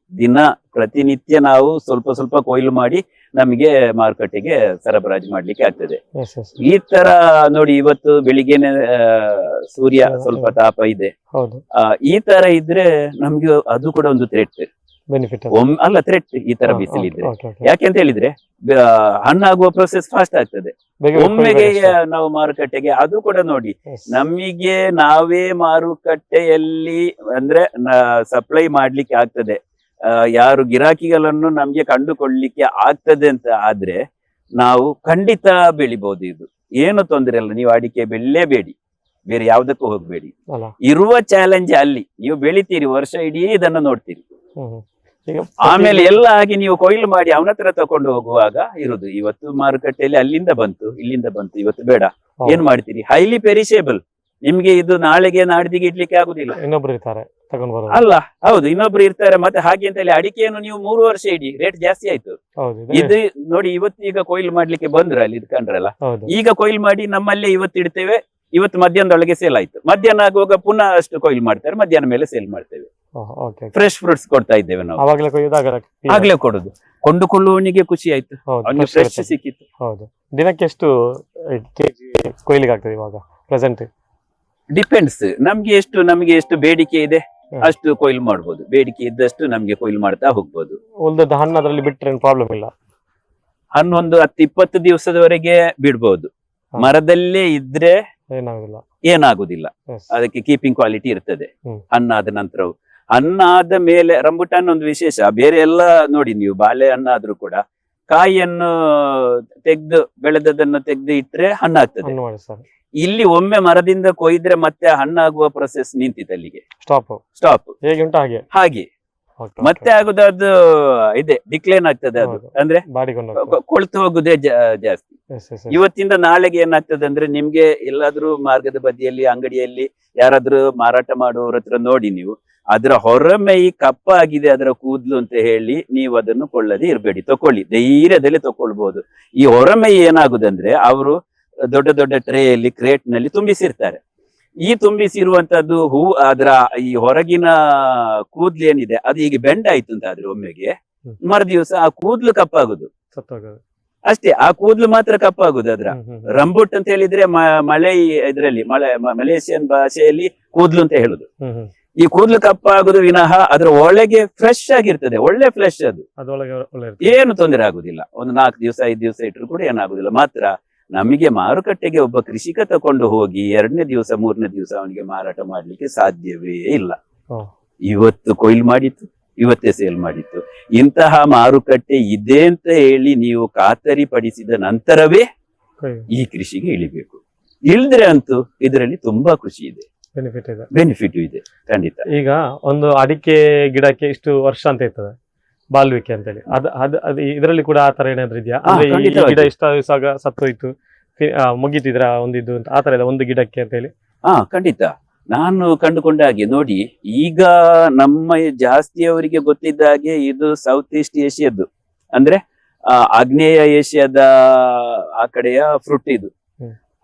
ಪ್ರತಿನಿತ್ಯ ನಾವು ಸ್ವಲ್ಪ ಸ್ವಲ್ಪ ಕೊಯ್ಲು ಮಾಡಿ ನಮಗೆ ಮಾರುಕಟ್ಟೆಗೆ ಸರಬರಾಜು ಮಾಡ್ಲಿಕ್ಕೆ ಆಗ್ತದೆ. Yes, yes. ಈ ತರ ನೋಡಿ, ಇವತ್ತು ಬೆಳಿಗ್ಗೆನೆ ಸೂರ್ಯ ಸ್ವಲ್ಪ ತಾಪ ಇದೆ. ಹೌದು. ಈ ತರ ಇದ್ರೆ ನಮ್ಗೆ ಅದು ಕೂಡ ಒಂದು ಥ್ರೆಟ್. ಬೆನಿಫಿಟ್ ಅಲ್ಲ, ಥ್ರೆಟ್ ಈ ತರ ಬಿಸಿಲಿದ್ರೆ. Okay, okay. ಯಾಕೆ ಅಂತ ಹೇಳಿದ್ರೆ ಹಣ್ಣಾಗುವ ಪ್ರೊಸೆಸ್ ಫಾಸ್ಟ್ ಆಗ್ತದೆ. ಬೇಗ ಬೇಗ ಒಮ್ಮೆಗೆ ಕೊಯ್ಲು ಮಾಡಿ ನಾವು ಮಾರುಕಟ್ಟೆಗೆ ಅದು ಕೂಡ ನೋಡಿ, ಅಷ್ಟೇ. Yes. ನಮಗೆ ನಾವೇ ಮಾರುಕಟ್ಟೆಯಲ್ಲಿ ಅಂದ್ರೆ ಸಪ್ಲೈ ಮಾಡ್ಲಿಕ್ಕೆ ಆಗ್ತದೆ. ಯಾರು ಗಿರಾಕಿಗಳನ್ನು ನಮ್ಗೆ ಕಂಡುಕೊಳ್ಳಿಕ್ಕೆ ಆಗ್ತದೆ ಅಂತ ಆದ್ರೆ ನಾವು ಖಂಡಿತ ಬೆಳಿಬಹುದು. ಇದು ಏನು ತೊಂದರೆ ಇಲ್ಲ. ನೀವು ಅಡಿಕೆ ಬೆಳ್ಳೇಬೇಡಿ, ಬೇರೆ ಯಾವ್ದಕ್ಕೂ ಹೋಗ್ಬೇಡಿ. ಅಲ್ಲ. ಇರುವ ಚಾಲೆಂಜ್ ಅಲ್ಲಿ ನೀವು ಬೆಳಿತೀರಿ, ವರ್ಷ ಇಡೀ ಇದನ್ನು ನೋಡ್ತೀರಿ. ಹ್ಮ್, ಹ್ಮ್. ಈಗ ಆಮೇಲೆ ಎಲ್ಲ ಆಗಿ ನೀವು ಕೊಯ್ಲು ಮಾಡಿ ಅವನ ಹತ್ರ ತಕೊಂಡು ಹೋಗುವಾಗ ಇರುದು, ಇವತ್ತು ಮಾರುಕಟ್ಟೆಯಲ್ಲಿ ಅಲ್ಲಿಂದ ಬಂತು ಇಲ್ಲಿಂದ ಬಂತು, ಇವತ್ತು ಬೇಡ, ಹೌದು. ಏನ್ ಮಾಡ್ತೀರಿ? Highly perishable. ನಿಮ್ಗೆ ಇದು ನಾಳೆಗೆ ನಾಡ್ದಿಗೆ ಇಡ್ಲಿಕ್ಕೆ ಆಗುದಿಲ್ಲ. ಇನ್ನೊಬ್ರು ಇರ್ತಾರೆ ತಗೊಂಡ್ ಬರೋದು. ಅಲ್ಲ, ಹೌದು, ಇನ್ನೊಬ್ರು ಇರ್ತಾರೆ. ಮತ್ತೆ ಹಾಗೆ ಅಂತ ಹೇಳಿ ಅಡಿಕೆಯನ್ನು ನೀವು 3 ವರ್ಷ ಇಡಿ, ರೇಟ್ ಜಾಸ್ತಿ ಆಯ್ತು. ಹೌದು. ಇದು ನೋಡಿ, ಇವತ್ತು ಈಗ ಕೊಯ್ಲು ಮಾಡ್ಲಿಕ್ಕೆ ಬಂದ್ರು ಅಲ್ಲಿ ಇದ್ಕೊಂಡ್ರಲ್ಲ, ಹೌದು. ಈಗ ಕೊಯ್ಲು ಮಾಡಿ ನಮ್ಮಲ್ಲೇ ಇವತ್ತು ಇಡ್ತೇವೆ. ಇವತ್ತು ಮಧ್ಯಾಹ್ನದೊಳಗೆ ಸೇಲ್ ಆಯ್ತು. ಮಧ್ಯಾಹ್ನ ಆಗುವಾಗ ಪುನಃ ಅಷ್ಟು ಕೊಯ್ಲು ಮಾಡ್ತಾರೆ, ಮಧ್ಯಾಹ್ನ ಮೇಲೆ ಸೇಲ್ ಮಾಡ್ತೇವೆ. ಓಕೆ. ಫ್ರೆಶ್ ಫ್ರೂಟ್ಸ್ ಕೊಡ್ತಾ ಇದ್ದೇವೆ ನಾವು. ಅವಾಗಲೇ ಕೊಯ್ಯುದಾಗ ಆಗ್ಲೇ ಕೊಡುದು. ಕೊಂಡುಕೊಳ್ಳುವವನಿಗೆ ಖುಷಿ ಆಯ್ತು, ಹೌದು. ಅವನಿಗೆ fresh ಫ್ರೆಶ್ ಇರ್ತದೆ. ಸಿಕ್ಕಿತ್ತು. ಹೌದು. ದಿನಕ್ಕೆ ಎಷ್ಟು ಕೆಜಿ ಕೊಯ್ಲಿಗೆ ಆಗ್ತದೆ ಇವಾಗ ಪ್ರೆಸೆಂಟ್? ಡಿಪೆಂಡ್ಸ್, ನಮ್ಗೆ ಎಷ್ಟು ಬೇಡಿಕೆ ಇದೆ ಅಷ್ಟು ಕೊಯ್ಲು ಮಾಡ್ಬೋದು. ಬೇಡಿಕೆ ಇದ್ದಷ್ಟು ನಮ್ಗೆ ಕೊಯ್ಲು ಮಾಡ್ತಾ ಹೋಗ್ಬೋದು. ಉಳ್ದದ್ದು ಹಣ್ಣು ಅದರಲ್ಲಿ ಬಿಟ್ರೆ ಪ್ರಾಬ್ಲಮ್ ಇಲ್ಲ. ಹನ್ನೊಂದು 10-20 ದಿವಸದವರೆಗೆ ಬಿಡ್ಬೋದು. ಹಾ. ಮರದಲ್ಲೇ ಇದ್ರೆ ಏನಾಗುದಿಲ್ಲ. ಏನಾಗುದಿಲ್ಲ. Yes. ಅದಕ್ಕೆ ಕೀಪಿಂಗ್ ಕ್ವಾಲಿಟಿ ಇರ್ತದೆ. ಹ್ಮ್. ಹಣ್ಣಾದ ನಂತರವು, ಹಣ್ಣಾದ ಮೇಲೆ ರಂಬುಟಾನ್ ಒಂದು ವಿಶೇಷ. ಬೇರೆ ಎಲ್ಲ ನೋಡಿ ನೀವು, ಬಾಳೆ ಹಣ್ಣಾದ್ರೂ ಕೂಡ ಕಾಯಿಯನ್ನು ಬೆಳೆದದನ್ನು ತೆಗೆದು ಇಟ್ರೆ ಹಣ್ಣಾಗ್ತದೆ. ಹಣ್ಣು ಮಾಡಿ ಸರ್. ಇಲ್ಲಿ ಒಮ್ಮೆ ಮರದಿಂದ ಕೊಯ್ದ್ರೆ ಮತ್ತೆ ಹಣ್ಣಾಗುವ ಪ್ರೊಸೆಸ್ ನಿಂತಿತ್ತು, ಅಲ್ಲಿಗೆ ಸ್ಟಾಪ್. ಹೇಗೆ ಉಂಟು ಹಾಗೆ ಹಾಗೆ Okay, ಮತ್ತೆ ಆಗುದು ಅದು ಇದೆ, ಡಿಕ್ಲೈನ್ ಆಗ್ತದೆ. ಅದು ಹೌದು. ಅಂದ್ರೆ ಬಾಡಿಕೊಂಡು ಕೊಳ್ತು ಹೋಗುದೇ ಜಾಸ್ತಿ. ಇವತ್ತಿಂದ ನಾಳೆಗೆ ಏನಾಗ್ತದೆ ಅಂದ್ರೆ, ನಿಮ್ಗೆ ಎಲ್ಲಾದ್ರೂ ಮಾರ್ಗದ ಬದಿಯಲ್ಲಿ ಅಂಗಡಿಯಲ್ಲಿ ಯಾರಾದ್ರೂ ಮಾರಾಟ ಮಾಡುವವ್ರ ಹತ್ರ ನೋಡಿ ನೀವು, ಅದರ ಹೊರಮೈ ಕಪ್ಪಾಗಿದೆ ಅದರ ಕೂದ್ಲು ಅಂತ ಹೇಳಿ ನೀವು ಅದನ್ನು ಕೊಳ್ಳದೆ ಇರ್ಬೇಡಿ. ತಕೊಳ್ಳಿ, ಧೈರ್ಯದಲ್ಲಿ ತಕೊಳ್ಬಹುದು. ಈ ಹೊರಮೈ ಏನಾಗುದಂದ್ರೆ, ಅವರು ದೊಡ್ಡ ದೊಡ್ಡ ಟ್ರೇಯಲ್ಲಿ ಕ್ರೇಟ್ ನಲ್ಲಿ ತುಂಬಿಸಿರ್ತಾರೆ. ಈ ತುಂಬಿಸಿರುವಂತದ್ದು ಅದರ ಈ ಹೊರಗಿನ ಕೂದ್ಲು ಏನಿದೆ ಅದು ಹೀಗೆ ಬೆಂಡ್ ಆಯ್ತು ಅಂತ ಆದ್ರೆ ಒಮ್ಮೆಗೆ ಮರುದಿವಸ ಆ ಕೂದ್ಲು ಕಪ್ಪಾಗುದು ಅಷ್ಟೇ. ಆ ಕೂದ್ಲು ಮಾತ್ರ ಕಪ್ಪಾಗುದು. ಅದ್ರ ರಂಬುಟ್ ಅಂತ ಹೇಳಿದ್ರೆ ಮಳೆ ಇದ್ರಲ್ಲಿ ಮಲೇಷಿಯನ್ ಭಾಷೆಯಲ್ಲಿ ಕೂದ್ಲು ಅಂತ ಹೇಳುದು. ಈ ಕೂದ್ಲು ಕಪ್ಪಾಗುದು ವಿನಃ ಅದ್ರ ಒಳಗೆ ಫ್ರೆಶ್ ಆಗಿರ್ತದೆ, ಒಳ್ಳೆ ಫ್ರೆಶ್ ಅದು, ಏನು ತೊಂದರೆ ಆಗುದಿಲ್ಲ. ಒಂದು 4 ದಿವಸ 5 ದಿವಸ ಇಟ್ಟರು ಕೂಡ ಏನಾಗುದಿಲ್ಲ. ಮಾತ್ರ ನಮಗೆ ಮಾರುಕಟ್ಟೆಗೆ ಒಬ್ಬ ಕೃಷಿಕ ತಕೊಂಡು ಹೋಗಿ 2ನೇ ದಿವಸ 3ನೇ ದಿವಸ ಅವನಿಗೆ ಮಾರಾಟ ಮಾಡ್ಲಿಕ್ಕೆ ಸಾಧ್ಯವೇ ಇಲ್ಲ. ಇವತ್ತು ಕೊಯ್ಲು ಮಾಡಿತ್ತು, ಇವತ್ತೇ ಸೇಲ್ ಮಾಡಿತ್ತು. ಇಂತಹ ಮಾರುಕಟ್ಟೆ ಇದೆ ಅಂತ ಹೇಳಿ ನೀವು ಖಾತರಿ ಪಡಿಸಿದ ನಂತರವೇ ಈ ಕೃಷಿಗೆ ಇಳಿಬೇಕು. ಇಳಿದ್ರೆ ಅಂತೂ ಇದರಲ್ಲಿ ತುಂಬಾ ಖುಷಿ ಇದೆ, ಬೆನಿಫಿಟ್ ಇದೆ ಖಂಡಿತ. ಈಗ ಒಂದು ಅಡಿಕೆ ಗಿಡಕ್ಕೆ ಇಷ್ಟು ವರ್ಷ ಅಂತ ಇರ್ತದೆ ಬಾಳ್ವಿಕೆ ಅಂತೇಳಿ, ಅದು ಇದರಲ್ಲಿ ಕೂಡ ಆ ತರ ಏನಾದ್ರು ಇದೆಯಾ? ಅಂದ್ರೆ ಈ ಗಿಡ ಇಷ್ಟ ದಿವಸ ಸತ್ತೋಯ್ತು ಮುಗಿತಿದ್ರ ಒಂದಿದ್ದು ಅಂತ ಆ ತರ ಇದೆ ಒಂದು ಗಿಡಕ್ಕೆ ಅಂತ ಹೇಳಿ? ಖಂಡಿತ. ನಾನು ಕಂಡುಕೊಂಡ ಹಾಗೆ ನೋಡಿ, ಈಗ ನಮ್ಮ ಜಾಸ್ತಿಯವರಿಗೆ ಗೊತ್ತಿದ್ದ ಹಾಗೆ ಇದು ಸೌತ್ ಈಸ್ಟ್ ಏಷ್ಯಾದ್ದು, ಅಂದ್ರೆ ಆಗ್ನೇಯ ಏಷ್ಯಾದ ಆ ಕಡೆಯ ಫ್ರೂಟ್ ಇದು.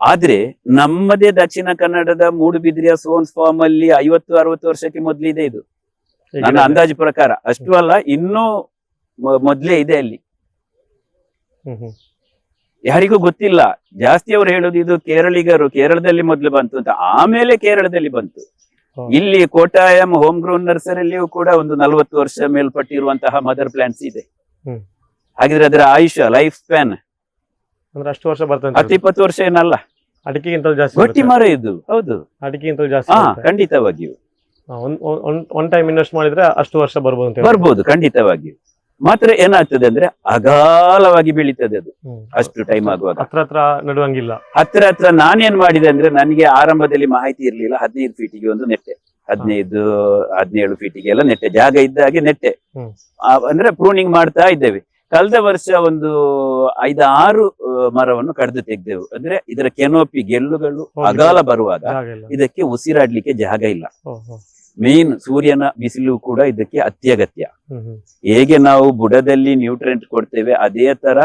ಆದ್ರೆ ನಮ್ಮದೇ ದಕ್ಷಿಣ ಕನ್ನಡದ ಮೂಡುಬಿದ್ರಿಯ ಸೋನ್ಸ್ ಫಾರ್ಮ್ ಅಲ್ಲಿ 50-60 ವರ್ಷಕ್ಕೆ ಮೊದ್ಲಿದೆ ಇದು, ನನ್ನ ಅಂದಾಜು ಪ್ರಕಾರ. ಅಷ್ಟು ಅಲ್ಲ, ಇನ್ನೂ ಮೊದ್ಲೇ ಇದೆ ಅಲ್ಲಿ. ಯಾರಿಗೂ ಗೊತ್ತಿಲ್ಲ. ಜಾಸ್ತಿ ಅವರು ಹೇಳುದು ಇದು ಕೇರಳಿಗರು ಕೇರಳದಲ್ಲಿ ಮೊದ್ಲು ಬಂತು ಅಂತ, ಆಮೇಲೆ ಕೇರಳದಲ್ಲಿ ಬಂತು. ಇಲ್ಲಿ ಕೋಟಾಯಂ ಹೋಮ್ ಗ್ರೋನ್ ನರ್ಸರಿಯಲ್ಲಿಯೂ ಕೂಡ ಒಂದು 40 ವರ್ಷ ಮೇಲ್ಪಟ್ಟಿರುವಂತಹ ಮದರ್ ಪ್ಲಾಂಟ್ಸ್ ಇದೆ. ಹಾಗಿದ್ರೆ ಅದರ ಆಯುಷ್ಯ, ಲೈಫ್ ಸ್ಪ್ಯಾನ್ ಅಂದ್ರೆ ಅಷ್ಟು ವರ್ಷ ಬರ್ತದೆ, 10-20 ವರ್ಷ ಏನಲ್ಲ. ಅಡಿಕೆಗಿಂತ ಜಾಸ್ತಿ ಗಟ್ಟಿ ಮರ ಇದು. ಹೌದು, ಅಡಿಕೆಗಿಂತ ಜಾಸ್ತಿ. ಖಂಡಿತವಾಗಿಯೂ ಒನ್ ಟೈಮ್ ಇನ್ವೆಸ್ಟ್ ಮಾಡಿದ್ರೆ ಅಷ್ಟು ವರ್ಷ ಬರ್ಬೋದು, ಖಂಡಿತವಾಗಿಯೂ. ಮಾತ್ರ ಏನಾಗ್ತದೆ ಅಂದ್ರೆ ಅಗಾಲವಾಗಿ ಬೆಳೀತದೆ ಅದು ಅಷ್ಟು ಟೈಮ್ ಆಗುವಾಗ. ಹತ್ರ ನಡುವಂಗಿಲ್ಲ. ಹತ್ರ ನಾನೇನ್ ಮಾಡಿದೆ ಅಂದ್ರೆ, ನನಗೆ ಆರಂಭದಲ್ಲಿ ಮಾಹಿತಿ ಇರ್ಲಿಲ್ಲ. 15 ಫೀಟಿಗೆ ಒಂದು ನೆಟ್ಟೆ, 15-17 ಫೀಟಿಗೆ ಎಲ್ಲ ನೆಟ್ಟೆ, ಜಾಗ ಇದ್ದಾಗೆ ನೆಟ್ಟೆ. ಅಂದ್ರೆ ಪ್ರೂನಿಂಗ್ ಮಾಡ್ತಾ ಇದ್ದೇವೆ. ಕಳೆದ ವರ್ಷ ಒಂದು 5-6 ಮರವನ್ನು ಕಡ್ದು ತೆಗೆದೆವು. ಅಂದ್ರೆ ಇದರ ಕೆನೋಪಿ ಗೆಲ್ಲುಗಳು ಅಗಾಲ ಬರುವಾಗ ಇದಕ್ಕೆ ಉಸಿರಾಡ್ಲಿಕ್ಕೆ ಜಾಗ ಇಲ್ಲ. ಮೇನ್ ಸೂರ್ಯನ ಬಿಸಿಲು ಕೂಡ ಇದಕ್ಕೆ ಅತ್ಯಗತ್ಯ. ಹೇಗೆ ನಾವು ಬುಡದಲ್ಲಿ ನ್ಯೂಟ್ರೆಂಟ್ ಕೊಡ್ತೇವೆ, ಅದೇ ತರ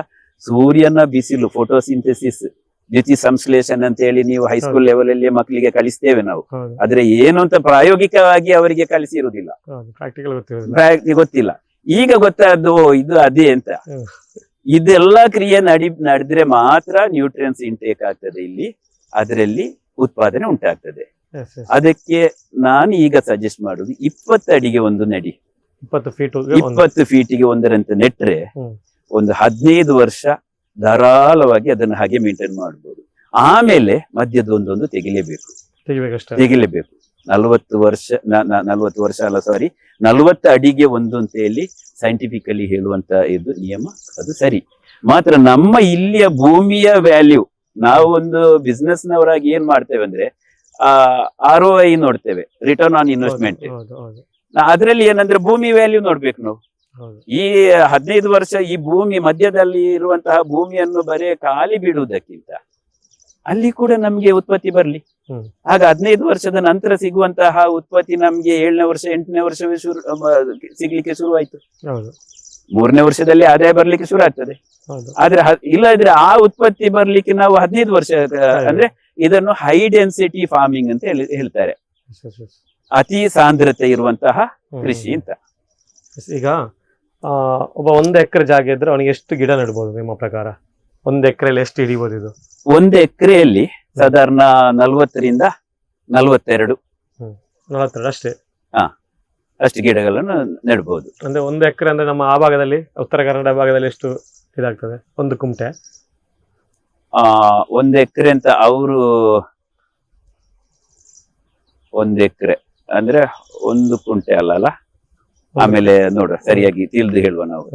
ಸೂರ್ಯನ ಬಿಸಿಲು, ಫೋಟೋಸಿಂಥೆಸಿಸ್, ದ್ಯುತಿ ಸಂಶ್ಲೇಷಣೆ ಅಂತ ಹೇಳಿ ನೀವು ಹೈಸ್ಕೂಲ್ ಲೆವೆಲ್ ಅಲ್ಲಿ ಮಕ್ಕಳಿಗೆ ಕಲಿಸ್ತೇವೆ ನಾವು. ಆದ್ರೆ ಏನು ಅಂತ ಪ್ರಾಯೋಗಿಕವಾಗಿ ಅವರಿಗೆ ಕಲಿಸಿರುವುದಿಲ್ಲ, ಗೊತ್ತಿಲ್ಲ. ಈಗ ಗೊತ್ತಾದ್ದು ಇದು ಅದೇ ಅಂತ. ಇದೆಲ್ಲ ಕ್ರಿಯೆ ನಡೆದ್ರೆ ಮಾತ್ರ ನ್ಯೂಟ್ರಿಯನ್ಸ್ ಇಂಟೇಕ್ ಆಗ್ತದೆ ಇಲ್ಲಿ, ಅದರಲ್ಲಿ ಉತ್ಪಾದನೆ ಉಂಟಾಗ್ತದೆ. ಅದಕ್ಕೆ ನಾನು ಈಗ ಸಜೆಸ್ಟ್ ಮಾಡುದು 20 ಅಡಿಗೆ ಒಂದು ನಡಿ, 20 ಫೀಟಿಗೆ ಒಂದರಂತೆ ನೆಟ್ರೆ ಒಂದು 15 ವರ್ಷ ಧಾರಾಳವಾಗಿ ಅದನ್ನು ಹಾಗೆ ಮೇಂಟೈನ್ ಮಾಡಬಹುದು. ಆಮೇಲೆ ಮಧ್ಯದ ಒಂದೊಂದು ತೆಗಿಲೇಬೇಕು. 40 ವರ್ಷ ಅಲ್ಲ, ಸಾರಿ, 40 ಅಡಿಗೆ ಒಂದು ಅಂತ ಹೇಳಿ ಸೈಂಟಿಫಿಕಲಿ ಹೇಳುವಂತ ಇದು ನಿಯಮ, ಅದು ಸರಿ. ಮಾತ್ರ ನಮ್ಮ ಇಲ್ಲಿಯ ಭೂಮಿಯ ವ್ಯಾಲ್ಯೂ, ನಾವು ಒಂದು ಬಿಸ್ನೆಸ್ ನವರಾಗಿ ಏನ್ ಮಾಡ್ತೇವೆ ಅಂದ್ರೆ ROI ನೋಡ್ತೇವೆ, ರಿಟರ್ನ್ ಆನ್ ಇನ್ವೆಸ್ಟ್ಮೆಂಟ್. ಅದ್ರಲ್ಲಿ ಏನಂದ್ರೆ ಭೂಮಿ ವ್ಯಾಲ್ಯೂ ನೋಡ್ಬೇಕು ನಾವು. ಈ 15 ವರ್ಷ ಈ ಭೂಮಿ ಮಧ್ಯದಲ್ಲಿ ಇರುವಂತಹ ಭೂಮಿಯನ್ನು ಬರೇ ಖಾಲಿ ಬಿಡುವುದಕ್ಕಿಂತ ಅಲ್ಲಿ ಕೂಡ ನಮ್ಗೆ ಉತ್ಪತ್ತಿ ಬರ್ಲಿ. ಆಗ 15 ವರ್ಷದ ನಂತರ ಸಿಗುವಂತಹ ಉತ್ಪತ್ತಿ ನಮ್ಗೆ 7ನೇ ವರ್ಷ 8ನೇ ವರ್ಷವೇ ಸಿಗ್ಲಿಕ್ಕೆ ಶುರುವಾಯ್ತು. 3ನೇ ವರ್ಷದಲ್ಲಿ ಆದಾಯ ಬರ್ಲಿಕ್ಕೆ ಶುರು ಆಗ್ತದೆ. ಆದ್ರೆ ಇಲ್ಲದ್ರೆ ಆ ಉತ್ಪತ್ತಿ ಬರ್ಲಿಕ್ಕೆ ನಾವು 15 ವರ್ಷ, ಅಂದ್ರೆ ಇದನ್ನು ಹೈ ಡೆನ್ಸಿಟಿ ಫಾರ್ಮಿಂಗ್ ಅಂತ ಹೇಳ್ತಾರೆ, ಅತಿ ಸಾಂದ್ರತೆ ಇರುವಂತಹ ಕೃಷಿ ಅಂತ. ಈಗ ಒಬ್ಬ 1 ಎಕರೆ ಜಾಗ ಇದ್ರೆ ಅವನಿಗೆ ಎಷ್ಟು ಗಿಡ ನೆಡ್ಬೋದು ನಿಮ್ಮ ಪ್ರಕಾರ? 1 ಎಕರೆಯಲ್ಲಿ ಎಷ್ಟು ಹಿಡಿಬೋದು ಇದು? 1 ಎಕರೆಯಲ್ಲಿ ಸಾಧಾರಣ 40ರಿಂದ 42 ಅಷ್ಟೇ. ಅಷ್ಟು ಗಿಡಗಳನ್ನು ನೆಡ್ಬೋದು. ಅಂದ್ರೆ 1 ಎಕರೆ ಅಂದ್ರೆ ನಮ್ಮ ಆ ಭಾಗದಲ್ಲಿ, ಉತ್ತರ ಕನ್ನಡ ಭಾಗದಲ್ಲಿ ಎಷ್ಟು ಇದಾಗ್ತದೆ ಒಂದು ಕುಂಟೆ? 1 ಎಕರೆ ಅಂತ ಅವರು 1 ಎಕರೆ ಅಂದ್ರೆ 1 ಕುಂಟೆ ಅಲ್ಲ. ಆಮೇಲೆ ನೋಡುವ, ಸರಿಯಾಗಿ ತಿಳಿದು ಹೇಳುವ ನಾವು.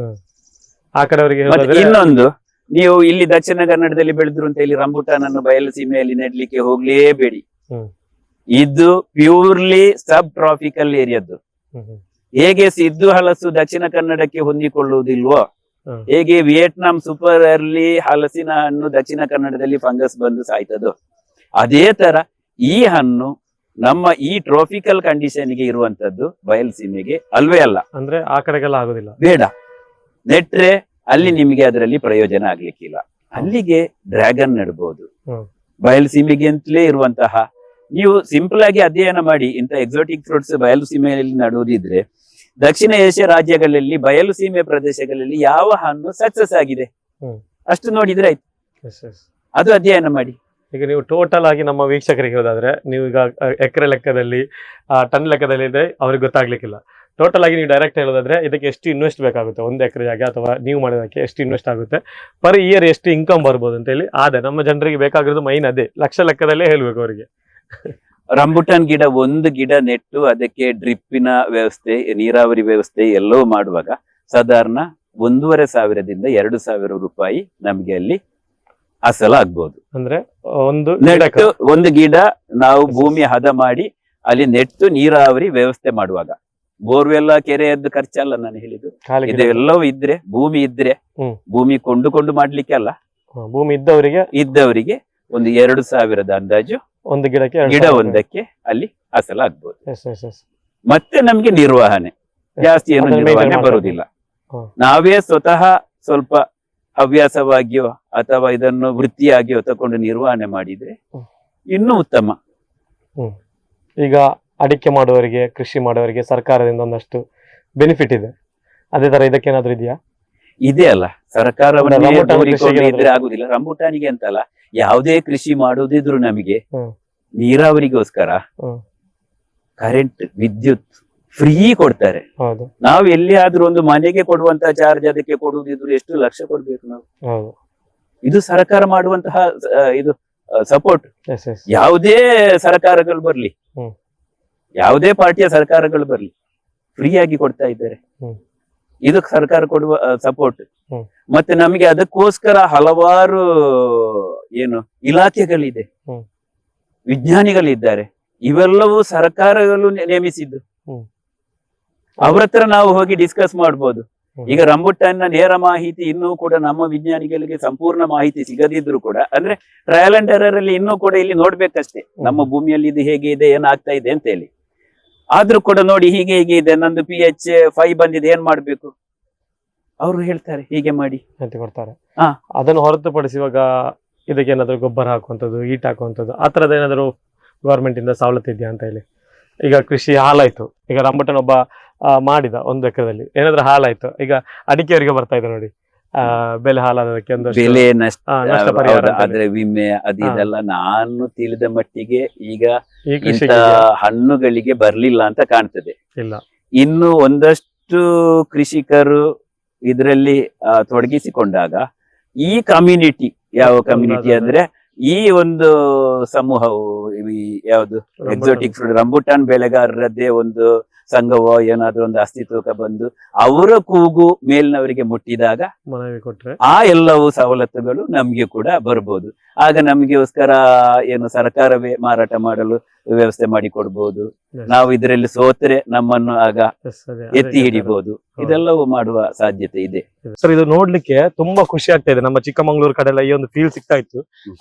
ಆ ಕಡೆಯವರಿಗೆ ಇನ್ನೊಂದು, ನೀವು ಇಲ್ಲಿ ದಕ್ಷಿಣ ಕನ್ನಡದಲ್ಲಿ ಬೆಳೆದ್ರು ಅಂತ ಹೇಳಿ ರಂಬುಟಾನ್ ಅನ್ನು ಬಯಲು ಸೀಮೆಯಲ್ಲಿ ನೆಡ್ಲಿಕ್ಕೆ ಹೋಗ್ಲೇಬೇಡಿ. ಇದು ಪ್ಯೂರ್ಲಿ ಸಬ್ ಟ್ರಾಪಿಕಲ್ ಏರಿಯಾದ್ದು. ಹೇಗೆ ಸಿದ್ದು ಹಲಸು ದಕ್ಷಿಣ ಕನ್ನಡಕ್ಕೆ ಹೊಂದಿಕೊಳ್ಳುವುದಿಲ್ವೋ, ಹೇಗೆ ವಿಯೆಟ್ನಾಂ ಸೂಪರ್ ಅರ್ಲಿ ಹಲಸಿನ ಹಣ್ಣು ದಕ್ಷಿಣ ಕನ್ನಡದಲ್ಲಿ ಫಂಗಸ್ ಬಂದು ಸಾಯ್ತದೋ, ಅದೇ ತರ ಈ ಹಣ್ಣು ನಮ್ಮ ಈ ಟ್ರಾಪಿಕಲ್ ಕಂಡೀಷನ್ಗೆ ಇರುವಂತದ್ದು ಬಯಲು ಸೀಮೆಗೆ ಅಲ್ವೇ ಅಲ್ಲ. ಅಂದ್ರೆ ಆ ಕಡೆಗೆಲ್ಲ ಆಗುದಿಲ್ಲ, ಬೇಡ. ನೆಟ್ರೆ ಅಲ್ಲಿ ನಿಮಗೆ ಅದರಲ್ಲಿ ಪ್ರಯೋಜನ ಆಗ್ಲಿಕ್ಕಿಲ್ಲ. ಅಲ್ಲಿಗೆ ಡ್ರ್ಯಾಗನ್ ನೆಡ್ಬಹುದು. ಬಯಲು ಸೀಮೆಗೆ ಅಂತಲೇ ಇರುವಂತಹ, ನೀವು ಸಿಂಪಲ್ ಆಗಿ ಅಧ್ಯಯನ ಮಾಡಿ, ಇಂಥ ಎಕ್ಸಾಟಿಕ್ ಫ್ರೂಟ್ಸ್ ಬಯಲು ಸೀಮೆಯಲ್ಲಿ ನಡುವುದಿದ್ರೆ ದಕ್ಷಿಣ ಏಷ್ಯಾ ರಾಜ್ಯಗಳಲ್ಲಿ ಬಯಲು ಸೀಮೆ ಪ್ರದೇಶಗಳಲ್ಲಿ ಯಾವ ಹಣ್ಣು ಸಕ್ಸಸ್ ಆಗಿದೆ ಅಷ್ಟು ನೋಡಿದ್ರೆ ಆಯ್ತು. ಅದು ಅಧ್ಯಯನ ಮಾಡಿ. ಈಗ ನೀವು ಟೋಟಲ್ ಆಗಿ ನಮ್ಮ ವೀಕ್ಷಕರಿಗೆ ಹೋದಾದ್ರೆ, ನೀವು ಈಗ ಎಕರೆ ಲೆಕ್ಕದಲ್ಲಿ ಟನ್ ಲೆಕ್ಕದಲ್ಲಿ ಇದ್ರೆ ಅವ್ರಿಗೆ ಗೊತ್ತಾಗ್ಲಿಕ್ಕಿಲ್ಲ. ಟೋಟಲ್ ಆಗಿ ನೀವು ಡೈರೆಕ್ಟ್ ಹೇಳೋದಾದ್ರೆ ಇದಕ್ಕೆ ಎಷ್ಟು ಇನ್ವೆಸ್ಟ್ ಬೇಕಾಗುತ್ತೆ, 1 ಎಕರೆ ಜಾಗ ಅಥವಾ ನೀವು ಮಾಡೋದಕ್ಕೆ ಎಷ್ಟು ಇನ್ವೆಸ್ಟ್ ಆಗುತ್ತೆ, ಪರ್ ಇಯರ್ ಎಷ್ಟು ಇನ್ಕಮ್ ಬರ್ಬೋದು ಅಂತ ಹೇಳಿ. ಆದ್ರೆ ನಮ್ಮ ಜನರಿಗೆ ಬೇಕಾಗಿರೋದು ಮೈನ್ ಅದೇ, ಲಕ್ಷ ಲೆಕ್ಕದಲ್ಲೇ ಹೇಳ್ಬೇಕು ಅವರಿಗೆ. ರಂಬುಟಾನ್ ಗಿಡ 1 ಗಿಡ ನೆಟ್ಟು ಅದಕ್ಕೆ ಡ್ರಿಪ್ಪಿನ ವ್ಯವಸ್ಥೆ, ನೀರಾವರಿ ವ್ಯವಸ್ಥೆ ಎಲ್ಲವೂ ಮಾಡುವಾಗ ಸಾಧಾರಣ 1,500ದಿಂದ 2,000 ರೂಪಾಯಿ ನಮ್ಗೆ ಅಲ್ಲಿ ಅಸಲ ಆಗ್ಬಹುದು. ಅಂದ್ರೆ ಒಂದು ಗಿಡ ನಾವು ಭೂಮಿ ಹದ ಮಾಡಿ ಅಲ್ಲಿ ನೆಟ್ಟು ನೀರಾವರಿ ವ್ಯವಸ್ಥೆ ಮಾಡುವಾಗ, ಬೋರ್ವೆಲ್ಲ ಕೆರೆಯದ್ದು ಖರ್ಚಲ್ಲ ನಾನು ಹೇಳಿದ್ದು, ಇದೆಲ್ಲವೂ ಇದ್ರೆ, ಭೂಮಿ ಇದ್ರೆ, ಭೂಮಿ ಕೊಂಡು ಮಾಡ್ಲಿಕ್ಕೆ ಅಲ್ಲ, ಭೂಮಿ ಇದ್ದವರಿಗೆ ಒಂದು 2,000 ಅಂದಾಜು ಒಂದು ಗಿಡಕ್ಕೆ, ಗಿಡ ಒಂದಕ್ಕೆ ಅಲ್ಲಿ ಅಸಲ ಆಗ್ಬೋದು. ಮತ್ತೆ ನಮ್ಗೆ ನಿರ್ವಹಣೆ ಜಾಸ್ತಿ ಏನು ನಿರ್ವಹಣೆ ಬರುವುದಿಲ್ಲ. ನಾವೇ ಸ್ವತಃ ಸ್ವಲ್ಪ ಹವ್ಯಾಸವಾಗಿಯೋ ಅಥವಾ ಇದನ್ನು ವೃತ್ತಿಯಾಗಿಯೋ ತಕೊಂಡು ನಿರ್ವಹಣೆ ಮಾಡಿದ್ರೆ ಇನ್ನೂ ಉತ್ತಮ. ಈಗ ಅಡಿಕೆ ಮಾಡುವವರಿಗೆ, ಕೃಷಿ ಮಾಡುವವರಿಗೆ ಸರ್ಕಾರದಿಂದ ಒಂದಷ್ಟು ಬೆನಿಫಿಟ್ ಇದೆ, ಅದೇ ತರ ಇದಕ್ಕೇನಾದ್ರೂ ಇದೆಯಾ? ಇದೆ ಅಲ್ಲ, ಸರ್ಕಾರವನ್ನು ಇದ್ರೆ ಆಗುದಿಲ್ಲ. ರಂಬುಟಾನಿಗೆ ಅಂತಲ್ಲ, ಯಾವುದೇ ಕೃಷಿ ಮಾಡುವುದಿದ್ರು ನಮಗೆ ನೀರಾವರಿಗೋಸ್ಕರ ಕರೆಂಟ್, ವಿದ್ಯುತ್ ಫ್ರೀ ಕೊಡ್ತಾರೆ. ನಾವು ಎಲ್ಲಿ ಆದ್ರೂ ಒಂದು ಮನೆಗೆ ಕೊಡುವಂತ ಚಾರ್ಜ್ ಅದಕ್ಕೆ ಕೊಡುವುದಿದ್ರು ಎಷ್ಟು ಲಕ್ಷ ಕೊಡ್ಬೇಕು ನಾವು. ಇದು ಸರ್ಕಾರ ಮಾಡುವಂತಹ ಇದು ಸಪೋರ್ಟ್. ಯಾವುದೇ ಸರ್ಕಾರಗಳು ಬರ್ಲಿ, ಯಾವುದೇ ಪಾರ್ಟಿಯ ಸರ್ಕಾರಗಳು ಬರ್ಲಿ, ಫ್ರೀ ಆಗಿ ಕೊಡ್ತಾ ಇದ್ದಾರೆ. ಇದು ಸರ್ಕಾರ ಕೊಡುವ ಸಪೋರ್ಟ್. ಹ್ಮ್. ಮತ್ತೆ ನಮಗೆ ಅದಕ್ಕೋಸ್ಕರ ಹಲವಾರು ಏನು ಇಲಾಖೆಗಳಿದೆ, ಹ್ಮ್. ವಿಜ್ಞಾನಿಗಳಿದ್ದಾರೆ, ಇವೆಲ್ಲವೂ ಸರ್ಕಾರಗಳು ನೇಮಿಸಿದ್ದು. ಹ್ಮ್. ಅವ್ರ ಹತ್ರ ನಾವು ಹೋಗಿ ಡಿಸ್ಕಸ್ ಮಾಡ್ಬೋದು. ಹ್ಮ್. ಈಗ ರಂಬುಟಾನ್ನ ನೇರ ಮಾಹಿತಿ ಇನ್ನೂ ಕೂಡ ನಮ್ಮ ವಿಜ್ಞಾನಿಗಳಿಗೆ ಸಂಪೂರ್ಣ ಮಾಹಿತಿ ಸಿಗದಿದ್ರು ಕೂಡ, ಅಂದ್ರೆ ಟ್ರಯಲ್ ಅಂಡ್ ಎರರ್ ಅಲ್ಲಿ ಇನ್ನೂ ಕೂಡ ಇಲ್ಲಿ ನೋಡ್ಬೇಕಷ್ಟೇ, ನಮ್ಮ ಭೂಮಿಯಲ್ಲಿ ಇದು ಹೇಗೆ ಇದೆ, ಏನಾಗ್ತಾ ಇದೆ ಅಂತ ಹೇಳಿ. ಆದ್ರೂ ಕೂಡ ನೋಡಿ ಹೀಗೆ ಹೀಗೆ ಇದೆ, ನಂದು pH 5 ಬಂದಿದೆ, ಏನ್ ಮಾಡ್ಬೇಕು, ಅವ್ರು ಹೇಳ್ತಾರೆ ಹೀಗೆ ಮಾಡಿ ಅಂತ ಕೊಡ್ತಾರೆ. ಹಾ. ಅದನ್ನು ಹೊರತುಪಡಿಸಿ ಇವಾಗ ಇದಕ್ಕೆ ಏನಾದ್ರು ಗೊಬ್ಬರ ಹಾಕುವಂಥದ್ದು, ಈಟ್ ಹಾಕುವಂಥದ್ದು, ಆ ತರದ ಏನಾದ್ರು ಗವರ್ಮೆಂಟ್ ಇಂದ ಸವಲತ್ತು ಇದೆಯಾ ಅಂತ ಹೇಳಿ? ಈಗ ಕೃಷಿ ಹಾಲಾಯ್ತು, ಈಗ ರಂಬುಟನ್ ಒಬ್ಬ ಮಾಡಿದ 1 ಎಕರೆದಲ್ಲಿ ಏನಾದ್ರು ಹಾಲಾಯ್ತು, ಈಗ ಅಡಿಕೆಯವರಿಗೆ ಬರ್ತಾ ಇದೆ ನೋಡಿ, ಬೆಲೆ ಹಾಲಾದಕ್ಕೆ ಒಂದಷ್ಟು ಬೆಲೆ ನಷ್ಟ, ನಷ್ಟ ಪರಿಹಾರ ಅಂತ ಹೇಳಿ. ಆದ್ರೆ ವಿಮೆ ಅದು ಹಾ. ಇದೆಲ್ಲ ನಾನು ತಿಳಿದ ಮಟ್ಟಿಗೆ ಈಗ ಈ ಇಂತ ಕೃಷಿಗೆ ಹಣ್ಣುಗಳಿಗೆ ಬರ್ಲಿಲ್ಲ ಅಂತ ಕಾಣ್ತದೆ. ಇಲ್ಲ. ಇನ್ನು ಒಂದಷ್ಟು ಕೃಷಿಕರು ಇದರಲ್ಲಿ ತೊಡಗಿಸಿಕೊಂಡಾಗ ಈ ಕಮ್ಯುನಿಟಿ, ಯಾವ ಕಮ್ಯುನಿಟಿ ಅಂದ್ರೆ ಈ ಒಂದು ಸಮೂಹವು, ಈ ಯಾವುದು ಎಕ್ಸೋಟಿಕ್ ಫ್ರೂಟ್ ರಂಬುಟಾನ್ ಬೆಳೆಗಾರರದ್ದೇ ಒಂದು ಸಂಘವೋ ಏನಾದ್ರೂ ಒಂದು ಅಸ್ತಿತ್ವಕ್ಕೆ ಬಂದು ಅವರ ಕೂಗು ಮೇಲಿನವರಿಗೆ ಮುಟ್ಟಿದಾಗ ಮನವಿ ಕೊಟ್ರೆ ಆ ಎಲ್ಲವೂ ಸವಲತ್ತುಗಳು ನಮ್ಗೆ ಕೂಡ ಬರ್ಬೋದು. ಆಗ ನಮ್ಗೆಗೋಸ್ಕರ ಏನು ಸರ್ಕಾರವೇ ಮಾರಾಟ ಮಾಡಲು ವ್ಯವಸ್ಥೆ ಮಾಡಿ ಕೊಡ್ಬೋದು. Yes. ನಾವು ಇದರಲ್ಲಿ ಸೋತ್ರೆ ನಮ್ಮನ್ನು ಆಗ Yes, ಅದೇ ಎತ್ತಿ ಹಿಡಿಬಹುದು. ಹೌದು. ಇದೆಲ್ಲವೂ ಮಾಡುವ ಸಾಧ್ಯತೆ ಇದೆ. ಸರ್, ಇದು ನೋಡ್ಲಿಕ್ಕೆ ತುಂಬಾ ಖುಷಿ ಆಗ್ತಾ ಇದೆ. ನಮ್ಮ ಚಿಕ್ಕಮಂಗ್ಳೂರ್ ಕಡೆ ಎಲ್ಲ ಈ ಒಂದು ಫೀಲ್ ಸಿಗ್ತಾ ಇತ್ತು,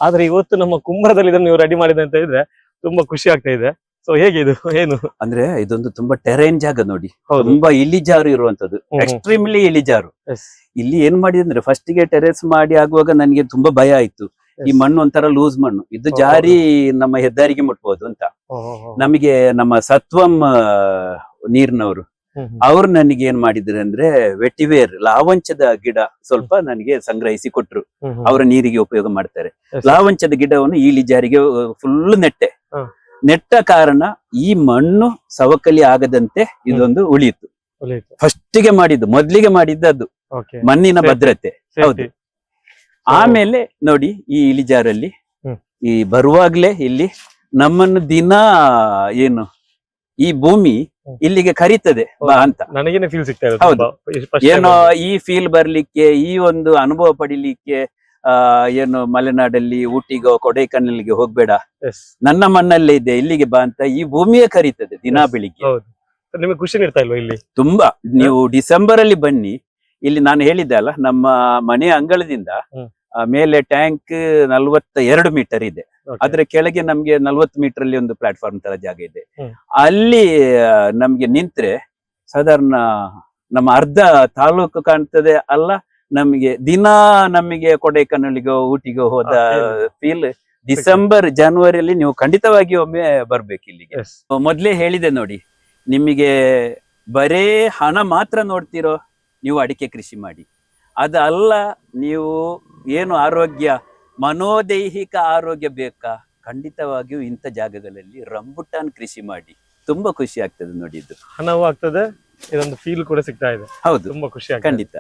ಆದ್ರೆ ಇವತ್ತು ನಮ್ಮ ಕುಂಬ್ರದಲ್ಲಿ ಇದನ್ನು ನೀವು ರೆಡಿ ಮಾಡಿದೆ ಅಂತ ಹೇಳಿದ್ರೆ ತುಂಬಾ ಖುಷಿ ಆಗ್ತಾ ಇದೆ. ಸೊ ಹೇಗೆ ಇದು ಏನು? ಅಂದ್ರೆ ಇದೊಂದು ತುಂಬಾ ಟೆರೈನ್ ಜಾಗ ನೋಡಿ, ಹೌದು. ತುಂಬಾ ಇಳಿಜಾರು ಇರುವಂತದ್ದು, ಹ್ಮ್. ಎಕ್ಸ್ಟ್ರೀಮ್ಲಿ ಇಳಿಜಾರು. Yes. ಇಲ್ಲಿ ಏನ್ ಮಾಡಿದೆ ಅಂದ್ರೆ ಫಸ್ಟ್ ಗೆ ಟೆರೆಸ್ ಮಾಡಿ ಆಗುವಾಗ ನನಗೆ ತುಂಬಾ ಭಯ ಆಯ್ತು. ಈ Yes. ಮಣ್ಣು ಒಂಥರ ಲೂಸ್ ಮಣ್ಣು, ಇದು ಹೌದು. ಜಾರಿ ನಮ್ಮ ಹೆದ್ದಾರಿಗೆ ಮುಟ್ಬೋದು ಅಂತ. ನಮಗೆ ನಮ್ಮ ಸತ್ವಂ ನೀರಿನವರು ಹ್ಮ್, ಹ್ಮ್. ಅವ್ರು ನನಗೆ ಏನ್ ಮಾಡಿದ್ರು ಅಂದ್ರೆ ವೆಟಿವೇರ್ ಲಾವಂಚದ ಗಿಡ ಸ್ವಲ್ಪ ನನಗೆ ಸಂಗ್ರಹಿಸಿ ಕೊಟ್ರು. ಹ್ಮ್, ಹ್ಮ್. ಅವರ ನೀರಿಗೆ ಉಪಯೋಗ ಮಾಡ್ತಾರೆ. Yes. ಲಾವಂಚದ ಗಿಡವನ್ನು ಈ ಇಳಿಜಾರಿಗೆ ಫುಲ್ ನೆಟ್ಟೆ. ಹ. ನೆಟ್ಟ ಕಾರಣ ಈ ಮಣ್ಣು ಸವಕಳಿ ಆಗದಂತೆ ಇದೊಂದು ಉಳಿಯಿತು. ಒಳ್ಳೆಯಿತು. ಫಸ್ಟ್ ಗೆ ಮಾಡಿದ್ದು, ಮೊದ್ಲಿಗೆ ಮಾಡಿದ್ದದ್ದು Okay. ಮಣ್ಣಿನ Safety. ಭದ್ರತೆ. ಹೌದು. Safety. ಆಮೇಲೆ ನೋಡಿ ಈ ಇಳಿಜಾರಲ್ಲಿ ಹ್ಮ್. ಈ ಬರುವಾಗ್ಲೇ ಇಲ್ಲಿ ನಮ್ಮನ್ನು ದಿನ ಏನು ಈ ಭೂಮಿ ಹ್ಮ್. ಇಲ್ಲಿಗೆ ಕರೀತದೆ ಬಾ ಅಂತ. ನನಗೇನೆ ಫೀಲ್ ಸಿಗ್ತಾ ಇದೆ ಹೌದು. ತುಂಬಾ. first ಏನೋ time ಈ ಫೀಲ್ ಬರ್ಲಿಕ್ಕೆ, ಈ ಒಂದು ಅನುಭವ ಪಡಿಲಿಕ್ಕೆ ಏನು ಮಲೆನಾಡಲ್ಲಿ ಊಟಿಗೋ ಕೊಡೈಕನ್ನಲ್ಗೆ ಹೋಗ್ಬೇಡ, Yes. ನನ್ನ ಮಣ್ಣಲ್ಲೇ ಇದೆ, ಇಲ್ಲಿಗೆ ಬಾ ಅಂತ ಈ ಭೂಮಿಯೇ ಕರೀತದೆ ದಿನಾ Yes. ಬೆಳಿಗ್ಗೆ. ಹೌದು. ಸರ್, ನಿಮಗೆ ಖುಷಿ ನೀಡ್ತಾ ಇಲ್ವಾ ಇಲ್ಲಿ? ತುಂಬಾ. ನೀವು ಡಿಸೆಂಬರ್ ಅಲ್ಲಿ ಬನ್ನಿ, ಇಲ್ಲಿ ನಾನು ಹೇಳಿದ್ದೆ ಅಲ್ಲ, ನಮ್ಮ ಮನೆಯ ಅಂಗಳದಿಂದ ಹ್ಮ್. ಮೇಲೆ ಟ್ಯಾಂಕ್ 42 ಮೀಟರ್ ಇದೆ. Okay. ಅದ್ರ ಕೆಳಗೆ ನಮ್ಗೆ 40 ಮೀಟರ್ ಅಲ್ಲಿ ಒಂದು ಪ್ಲಾಟ್ಫಾರ್ಮ್ ತರ ಜಾಗ ಇದೆ. ಹ್ಮ್. ಅಲ್ಲಿ ನಮ್ಗೆ ನಿಂತ್ರೆ ಸಾಧಾರಣ ನಮ್ಮ ಅರ್ಧ ತಾಲೂಕು ಕಾಣ್ತದೆ. ಅಲ್ಲ, ನಮಗೆ ದಿನ ನಮಗೆ ಕೊಡೈಕನ್ನಲಿಗೋ ಊಟಿಗೋ ಹೋದ ಫೀಲ್ ಡಿಸೆಂಬರ್ ಜನವರಿಯಲ್ಲಿ ನೀವು ಖಂಡಿತವಾಗಿ ಒಮ್ಮೆ ಬರ್ಬೇಕು ಇಲ್ಲಿಗೆ. Yes. ಮೊದ್ಲೇ ಹೇಳಿದೆ ನೋಡಿ, ನಿಮಗೆ ಬರೇ ಹಣ ಮಾತ್ರ ನೋಡ್ತಿರೋ ನೀವು ಅಡಿಕೆ ಕೃಷಿ ಮಾಡಿ. ಅದಲ್ಲ, ನೀವು ಏನು ಆರೋಗ್ಯ, ಮನೋದೈಹಿಕ ಆರೋಗ್ಯ ಬೇಕಾ, ಖಂಡಿತವಾಗಿಯೂ ಇಂಥ ಜಾಗಗಳಲ್ಲಿ ರಂಬುಟಾನ್ ಕೃಷಿ ಮಾಡಿ. ತುಂಬಾ ಖುಷಿ ಆಗ್ತದೆ ನೋಡಿ. ಇದು ಹಣವೂ ಆಗ್ತದೆ, ಇದೊಂದು ಫೀಲ್ ಕೂಡ ಸಿಗ್ತಾ ಇದೆ. ಹೌದು, ತುಂಬಾ ಖುಷಿ ಆಗ್ತದೆ. ಖಂಡಿತ.